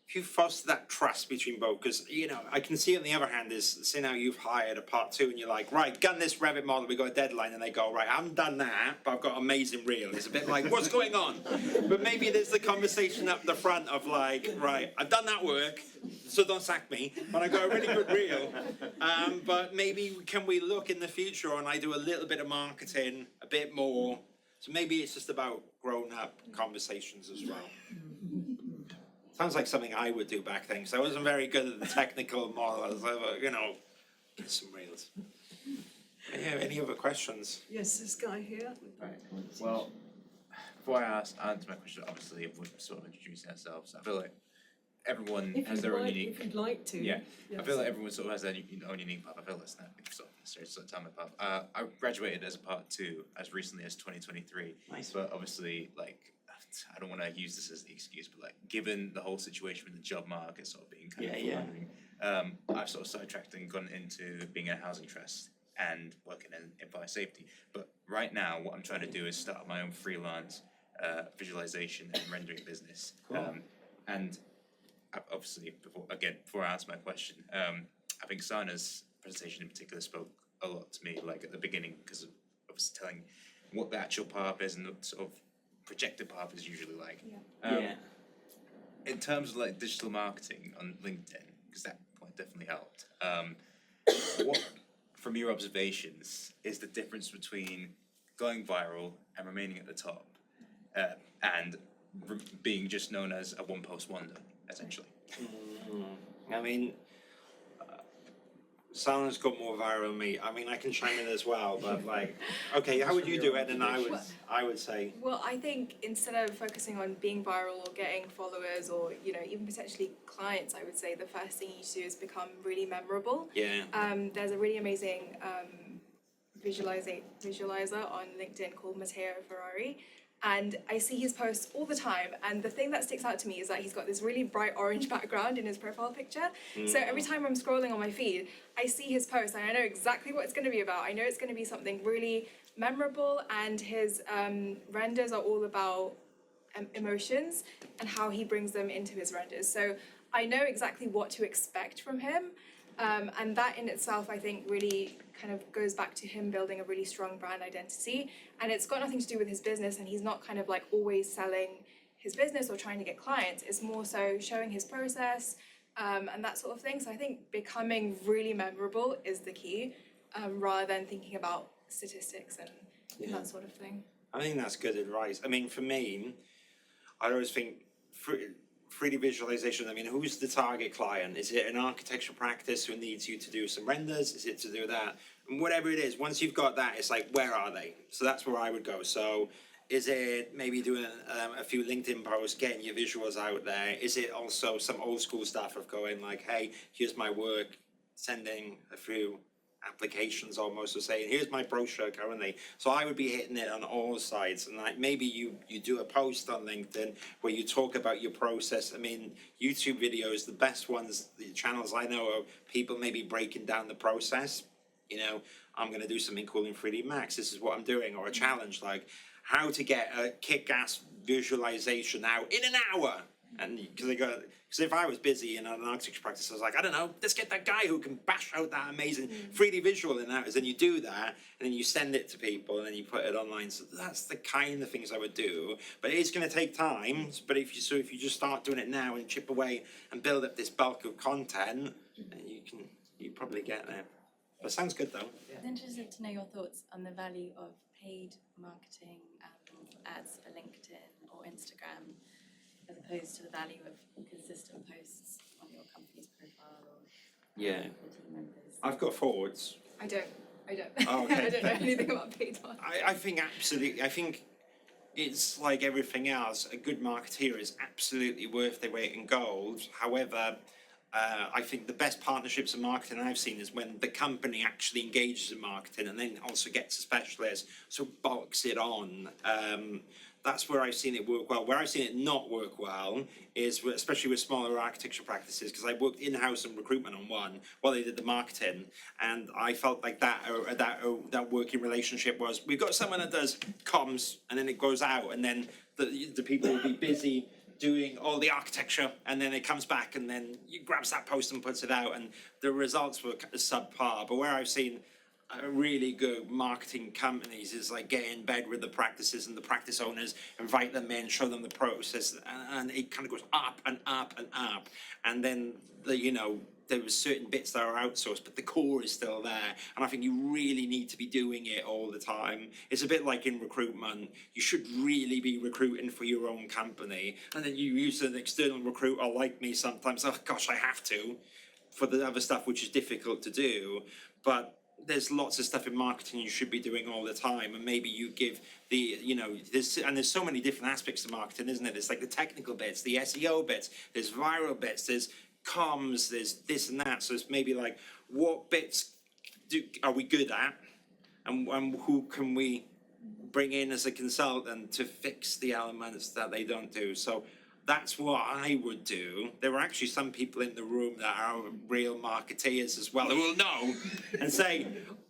if you foster that trust between both, because, I can see on the other hand is, say now you've hired a part 2 and you're like, right, gun this Revit model, we got a deadline, and they go, right, I haven't done that, but I've got an amazing reel. It's a bit like, what's going on? But maybe there's the conversation up the front of like, right, I've done that work, so don't sack me, but I got a really good reel. But maybe can we look in the future and I do a little bit of marketing, a bit more. So maybe it's just about grown-up conversations as well. Sounds like something I would do back then, because I wasn't very good at the technical models. Some reels. Yeah, any other questions? Yes, this guy here. Well, before I answer my question, obviously we're sort of introducing ourselves. I feel like everyone If has you'd their own like, unique. if you'd like to. Yeah, I Yes. feel like everyone sort of has their own unique path. I feel that's not sort of necessarily sort of tell my path. I graduated as a part 2 as recently as 2023. Nice. But obviously, like, I don't want to use this as the excuse, but like, given the whole situation with the job market sort of being kind of floundering, I've sort of sidetracked and gone into being in a housing trust and working in fire safety. But right now, what I'm trying to do is start my own freelance visualization and rendering business. Cool. And obviously, before I answer my question, I think Sana's presentation in particular spoke a lot to me, like at the beginning, because of obviously telling what the actual path is and the sort of projected path is usually like. In terms of like digital marketing on LinkedIn, because that point definitely helped. What, from your observations, is the difference between going viral and remaining at the top, and being just known as a one-post wonder, essentially? I mean, Sana's got more viral than me. I mean, I can chime in as well, but like, okay, how would you do it? And I would say, Well, I think instead of focusing on being viral or getting followers or, you know, even potentially clients, I would say the first thing you should do is become really memorable. yeah, There's a really amazing visualizer on LinkedIn called Matteo Ferrari. And I see his posts all the time. And the thing that sticks out to me is that he's got this really bright orange background in his profile picture. So every time I'm scrolling on my feed, I see his post and I know exactly what it's going to be about. I know it's going to be something really memorable, and his renders are all about emotions and how he brings them into his renders. So I know exactly what to expect from him. And that in itself, I think, really kind of goes back to him building a really strong brand identity. And it's got nothing to do with his business, and he's not kind of like always selling his business or trying to get clients. It's more so showing his process and that sort of thing. So I think becoming really memorable is the key, rather than thinking about statistics and that sort of thing. I think that's good advice. I mean, for me, I always think 3D visualization, I mean, who's the target client? Is it an architectural practice who needs you to do some renders? Is it to do that? And whatever it is, once you've got that, it's like, where are they? So that's where I would go. So is it maybe doing a few LinkedIn posts, getting your visuals out there? Is it also some old school stuff of going like, hey, here's my work, sending a few applications almost, or saying, here's my brochure currently. So I would be hitting it on all sides, and like maybe you do a post on LinkedIn where you talk about your process. I mean, YouTube videos, the best ones, the channels I know of, people maybe breaking down the process. You know, I'm going to do something cool in 3D Max. This is what I'm doing, or a challenge like how to get a kick-ass visualization out in an hour. And because if I was busy in an architecture practice, I was like, I don't know, let's get that guy who can bash out that amazing 3D visual in hours. Then you do that, and then you send it to people, and then you put it online. So that's the kind of things I would do. But it's going to take time. But if you just start doing it now and chip away and build up this bulk of content, you probably get there. But sounds good though. I'm interested to know your thoughts on the value of paid marketing ads for LinkedIn or Instagram, as opposed to the value of consistent posts on your company's profile or Yeah. the team members. I've got forwards. I don't. Oh, okay. I don't know anything about paid marketing. I think absolutely. I think it's like everything else. A good marketeer is absolutely worth their weight in gold. However, I think the best partnerships in marketing I've seen is when the company actually engages in marketing and then also gets a specialist, so bulks it on. That's where I've seen it work well. Where I've seen it not work well is especially with smaller architecture practices, because I worked in-house in recruitment on one while they did the marketing, and I felt like that working relationship was, we've got someone that does comms and then it goes out, and then the people will be busy doing all the architecture, and then it comes back and then you grabs that post and puts it out, and the results were subpar. But where I've seen really good marketing companies is like get in bed with the practices and the practice owners, invite them in, show them the process, and it kind of goes up and up and up. And then there was certain bits that are outsourced, but the core is still there. And I think you really need to be doing it all the time. It's a bit like in recruitment. You should really be recruiting for your own company. And then you use an external recruiter like me sometimes. Oh gosh, I have to, for the other stuff which is difficult to do. But there's lots of stuff in marketing you should be doing all the time, and maybe you give the, there's so many different aspects to marketing, isn't it? There's like the technical bits, the SEO bits, there's viral bits, there's comms, there's this and that. So it's maybe like, what bits are we good at, and who can we bring in as a consultant to fix the elements that they don't do? So that's what I would do. There were actually some people in the room that are real marketeers as well, who will know and say,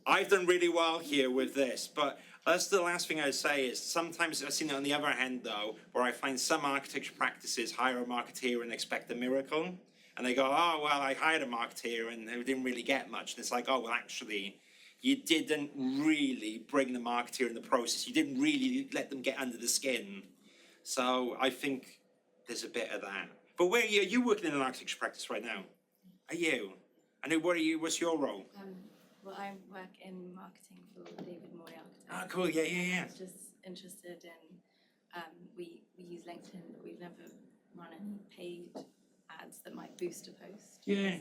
I've done really well here with this. But that's the last thing I'd say is sometimes I've seen it on the other hand though, where I find some architecture practices hire a marketeer and expect a miracle. And they go, oh, well, I hired a marketeer and they didn't really get much. And it's like, oh, well, actually, you didn't really bring the marketeer in the process. You didn't really let them get under the skin. So I think there's a bit of that. But where are you working in an architecture practice right now? Are you? And what's your role? Well, I work in marketing for David Moy Architects. Oh, cool, yeah. I was just interested in, we use LinkedIn, but we've never run any paid ads that might boost a post. Yeah.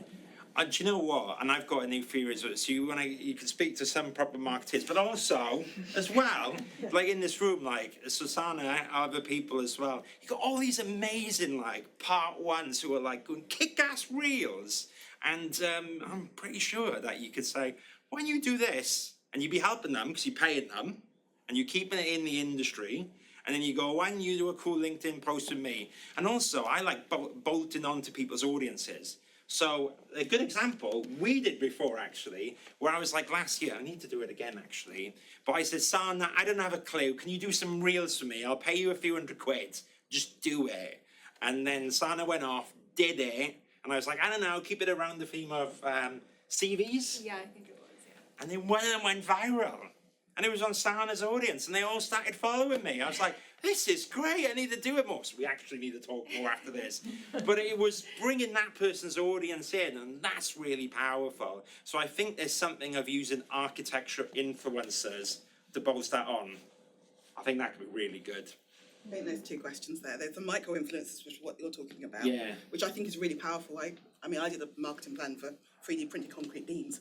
Do you know what? And I've got a new theory as well. So you can speak to some proper marketers, but also, as well, like in this room, like Susanna, other people as well. You got all these amazing like part ones who are like doing kick-ass reels, and I'm pretty sure that you could say, why don't you do this? And you'd be helping them because you're paying them, and you're keeping it in the industry. And then you go, why don't you do a cool LinkedIn post with me? And also, I like bolting onto people's audiences. So a good example, we did before actually, where I was like last year, I need to do it again actually, but I said, Sana, I don't have a clue, can you do some reels for me? I'll pay you a few £100, just do it. And then Sana went off, did it, and I was like, I don't know, keep it around the theme of CVs. Yeah, I think it was, yeah. And then one of them went viral. And it was on Sana's audience, and they all started following me. I was like, this is great, I need to do it more. So we actually need to talk more after this. But it was bringing that person's audience in, and that's really powerful. So I think there's something of using architecture influencers to bolster that on. I think that could be really good. I think there's two questions there. There's the micro-influencers, which is what you're talking about, Yeah. which I think is really powerful. I mean, I did a marketing plan for 3D printed concrete beams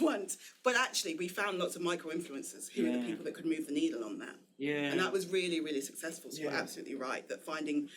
once, but actually we found lots of micro-influencers who are the people that could move the needle on that. Yeah. And that was really, really successful. So you're absolutely right that finding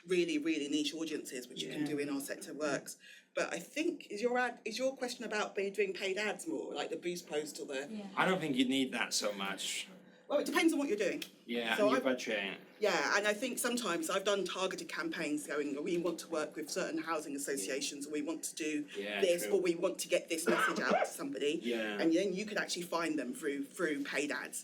really, really niche audiences, which you can do in our sector, works. But I think, is your question about doing paid ads more, like the boost post or the... I don't think you need that so much. Well, it depends on what you're doing. Yeah, So and your I've- budget. Yeah, and I think sometimes I've done targeted campaigns going, we want to work with certain housing associations, or we want to do this, true. or we want to get this message out to somebody. Yeah. And then you could actually find them through paid ads.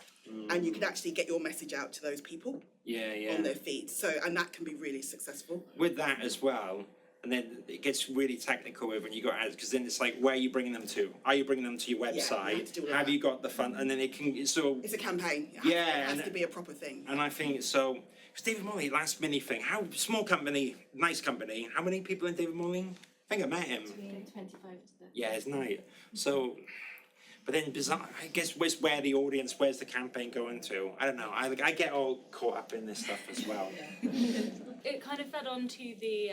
And you could actually get your message out to those people Yeah. on their feeds. So, and that can be really successful. With that as well, and then it gets really technical with when you got ads, because then it's like, where are you bringing them to? Are you bringing them to your you have website? to do all Have that. you got the fund? And then it can, so, It's a campaign. Yeah, It has and- to be a proper thing. and I think, so, because David Morley, last mini thing, how, small company, nice company, how many people in David Morley? I think I met him. Between 25 to 30. Yeah, it's nice. So, but then bizarre, I guess, where's the campaign going to? I don't know, I get all caught up in this stuff as well. It kind of fed on to the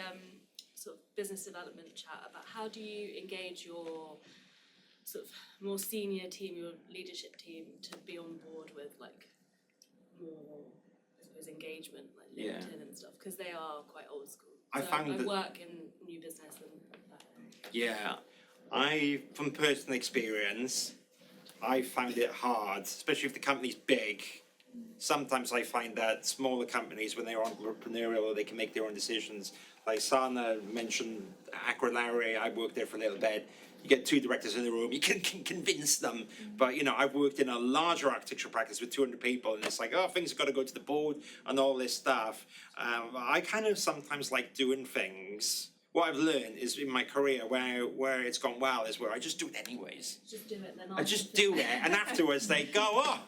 sort of business development chat about how do you engage your sort of more senior team, your leadership team, to be on board with like more, I suppose, engagement, like Yeah. LinkedIn and stuff, because they are quite old school. I So found I that- work in new business and that. Yeah, from personal experience, I find it hard, especially if the company's big. Sometimes I find that smaller companies, when they're entrepreneurial, they can make their own decisions. Like Sana mentioned, Aquilari, I worked there for a little bit. You get two directors in the room, you can convince them. But, I've worked in a larger architectural practice with 200 people, and it's like, oh, things have got to go to the board and all this stuff. I kind of sometimes like doing things. What I've learned is in my career where it's gone well is where I just do it anyways. Just do it, then I just do it, and afterwards they go, oh,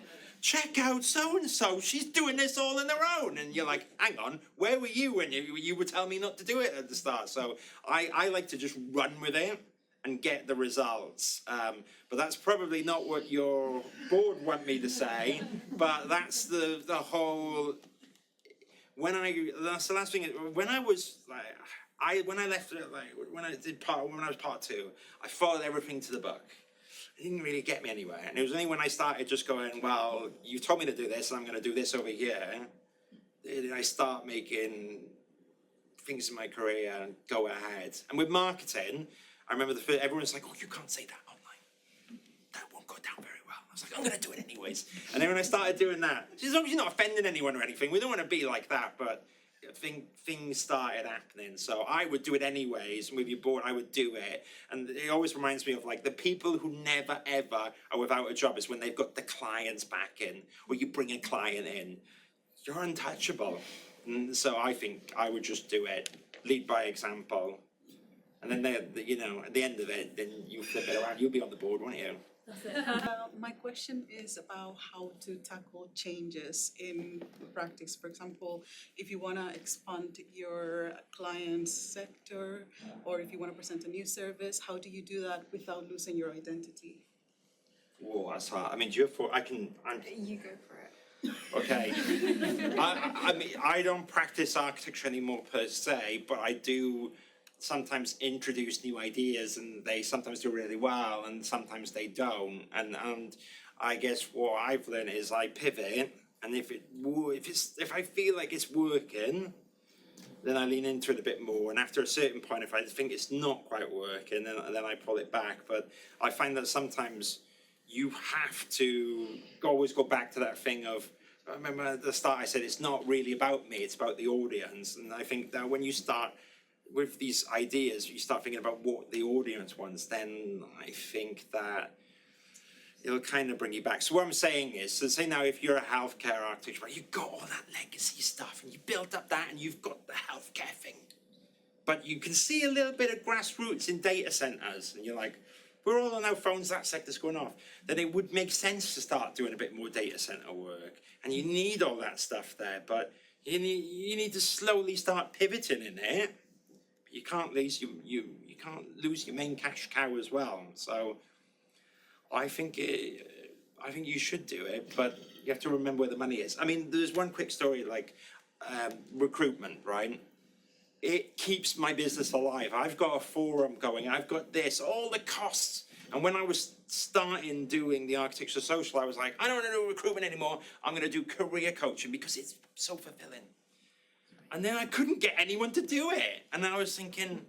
check out so-and-so, she's doing this all on her own. And you're like, hang on, where were you when you were telling me not to do it at the start? So I like to just run with it and get the results. But that's probably not what your board want me to say, but that's the whole... When I was like, when I was part two, I followed everything to the book. it didn't really get me anywhere. And it was only when I started just going, well, you told me to do this, and I'm going to do this over here, then I start making things in my career go ahead. And with marketing, I remember everyone's like, oh, you can't say that online. That won't go down very well. I was like, I'm going to do it anyways. And then when I started doing that, as long as you're not offending anyone or anything, we don't want to be like that, but things started happening. So I would do it anyways, and with your board, I would do it. And it always reminds me of like the people who never ever are without a job is when they've got the clients back in, or you bring a client in. You're untouchable. And so I think I would just do it, lead by example. And then, at the end of it, then you flip it around. You'll be on the board, won't you? My question is about how to tackle changes in practice. For example, if you want to expand your client's sector, or if you want to present a new service, how do you do that without losing your identity? Whoa, that's hard. I mean, you You go for it. Okay. I mean, I don't practice architecture anymore per se, but I do sometimes introduce new ideas, and they sometimes do really well, and sometimes they don't. And I guess what I've learned is I pivot, and if I feel like it's working, then I lean into it a bit more. And after a certain point, if I think it's not quite working, then I pull it back. But I find that sometimes you have to always go back to that thing of, I remember at the start I said, it's not really about me, it's about the audience. And I think that when you start with these ideas, you start thinking about what the audience wants, then I think that it'll kind of bring you back. So what I'm saying is, so say now if you're a healthcare architect, right, you've got all that legacy stuff, and you built up that, and you've got the healthcare thing. But you can see a little bit of grassroots in data centers, and you're like, we're all on our phones, that sector's going off. Then it would make sense to start doing a bit more data center work. And you need all that stuff there, but you need to slowly start pivoting in it. But you can't lose you can't lose your main cash cow as well. So I think you should do it, but you have to remember where the money is. I mean, there's one quick story, like recruitment, right? It keeps my business alive. I've got a forum going, I've got this, all the costs. And when I was starting doing the architecture social, I was like, I don't want to do recruitment anymore. I'm going to do career coaching because it's so fulfilling. And then I couldn't get anyone to do it. And I was thinking,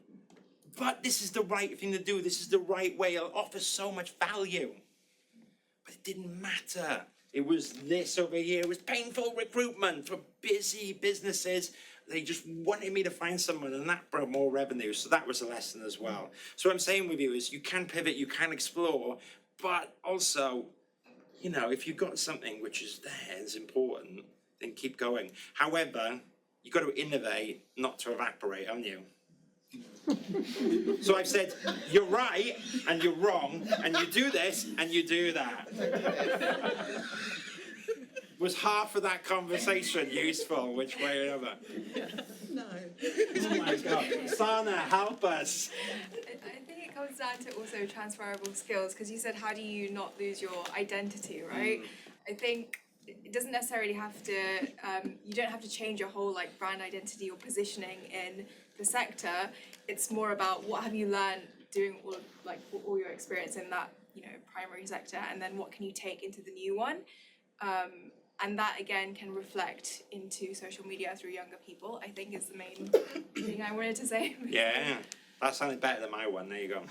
but this is the right thing to do. This is the right way. It'll offer so much value. But it didn't matter. It was this over here. It was painful recruitment for busy businesses. They just wanted me to find someone, and that brought more revenue. So that was a lesson as well. So what I'm saying with you is you can pivot, you can explore, but also, if you've got something which is there, is important, then keep going. However, you've got to innovate, not to evaporate, haven't you? So I've said, you're right, and you're wrong, and you do this, and you do that. Was half of that conversation useful, which way or another? No. Oh my God. Sana, help us. I think it comes down to also transferable skills, because you said, how do you not lose your identity, right? I think it doesn't necessarily have to, you don't have to change your whole brand identity or positioning in the sector. It's more about what have you learned doing all your experience in that, primary sector, and then what can you take into the new one? And that again can reflect into social media through younger people, I think is the main thing I wanted to say. Yeah, that sounded better than my one. There you go.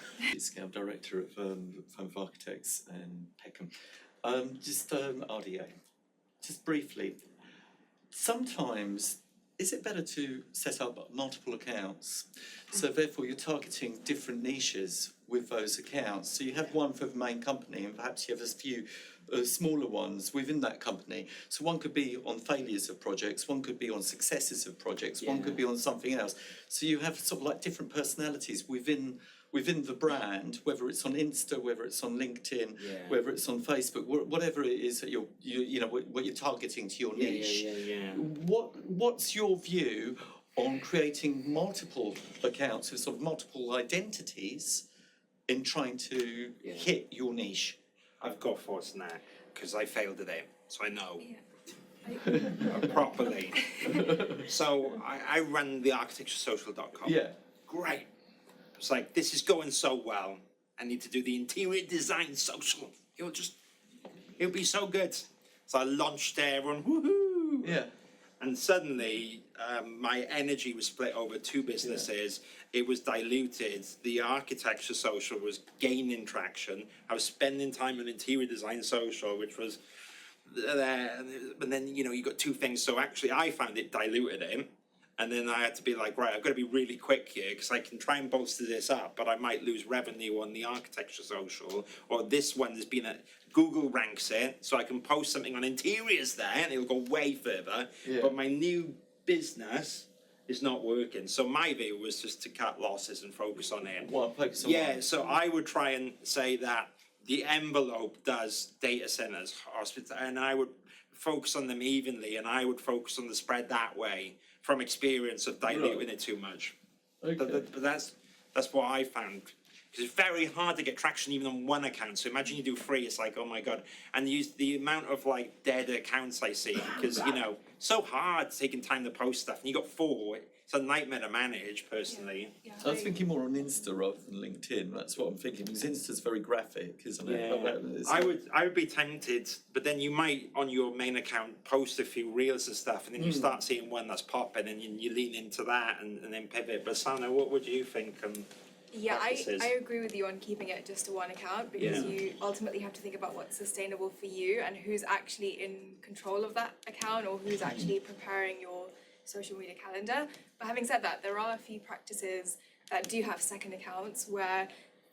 I'm director at Firm of Architects in Peckham. RDA. Just briefly, sometimes is it better to set up multiple accounts? So therefore you're targeting different niches with those accounts. So you have one for the main company, and perhaps you have a few smaller ones within that company. So one could be on failures of projects, one could be on successes of projects, one could be on something else. So you have sort of different personalities within the brand, whether it's on Insta, whether it's on LinkedIn, whether it's on Facebook, whatever it is that what you're targeting to your niche. What's your view on creating multiple accounts with sort of multiple identities in trying to hit your niche? I've got thoughts on that because I failed at it, so I know properly. So I run the architecturesocial.com. Yeah. Great. It's like, this is going so well. I need to do the interior design social. It'll be so good. So I launched there, everyone, woohoo! Yeah. And suddenly, my energy was split over two businesses. It was diluted. The architecture social was gaining traction. I was spending time on interior design social, which was there. But then, you got two things. So actually, I found it diluted it. And then I had to be like, right, I've got to be really quick here because I can try and bolster this up, but I might lose revenue on the architecture social. Or this one has been Google ranks it, so I can post something on interiors there and it'll go way further. Yeah. But my new business is not working. So my view was just to cut losses and focus on it. Focus on Yeah, so I would try and say that the envelope does data centers, hospitals, and I would focus on them evenly, and I would focus on the spread that way from experience of diluting it too much. Okay. But that's what I found. Because it's very hard to get traction even on one account. So imagine you do 3, it's like, oh my God. And the amount of like dead accounts I see, because so hard taking time to post stuff. And you got 4, it's a nightmare to manage personally. Yeah, I was thinking more on Insta rather than LinkedIn. That's what I'm thinking, because Insta's very graphic, isn't it? Yeah. I would be tempted, but then you might on your main account post a few reels and stuff, and then you start seeing one that's popping, and you lean into that and then pivot. But Sana, what would you think? Yeah, Practices. I agree with you on keeping it just to one account because you ultimately have to think about what's sustainable for you and who's actually in control of that account or who's actually preparing your social media calendar. But having said that, there are a few practices that do have second accounts where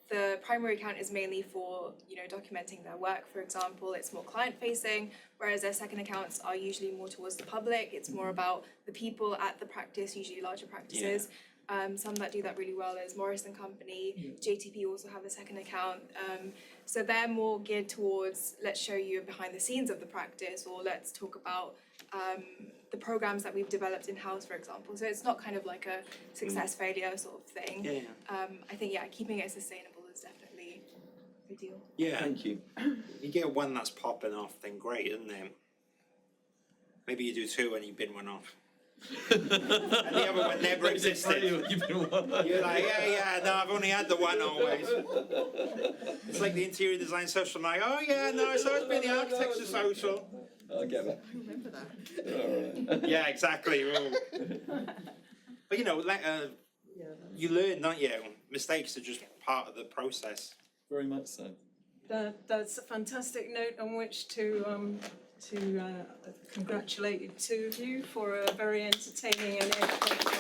the primary account is mainly for, documenting their work, for example. It's more client-facing, whereas their second accounts are usually more towards the public. It's more about the people at the practice, usually larger practices. Some that do that really well is Morris & Company. JTP also have a second account. So they're more geared towards, let's show you behind the scenes of the practice, or let's talk about the programs that we've developed in-house, for example. So it's not kind of like a success failure sort of thing. I think, keeping it sustainable is definitely ideal. Yeah. Thank you. You get one that's popping off, then great, isn't it? Maybe you do 2 and you bin one off. And the other one never existed. You're like, no, I've only had the one always. It's like the interior design social. I'm like, oh yeah, no, it's always been the architecture social. I get it. I remember that. All right. Yeah, exactly. But you learn, don't you? Mistakes are just part of the process. Very much so. That's a fantastic note on which to congratulate you two of you for a very entertaining and educational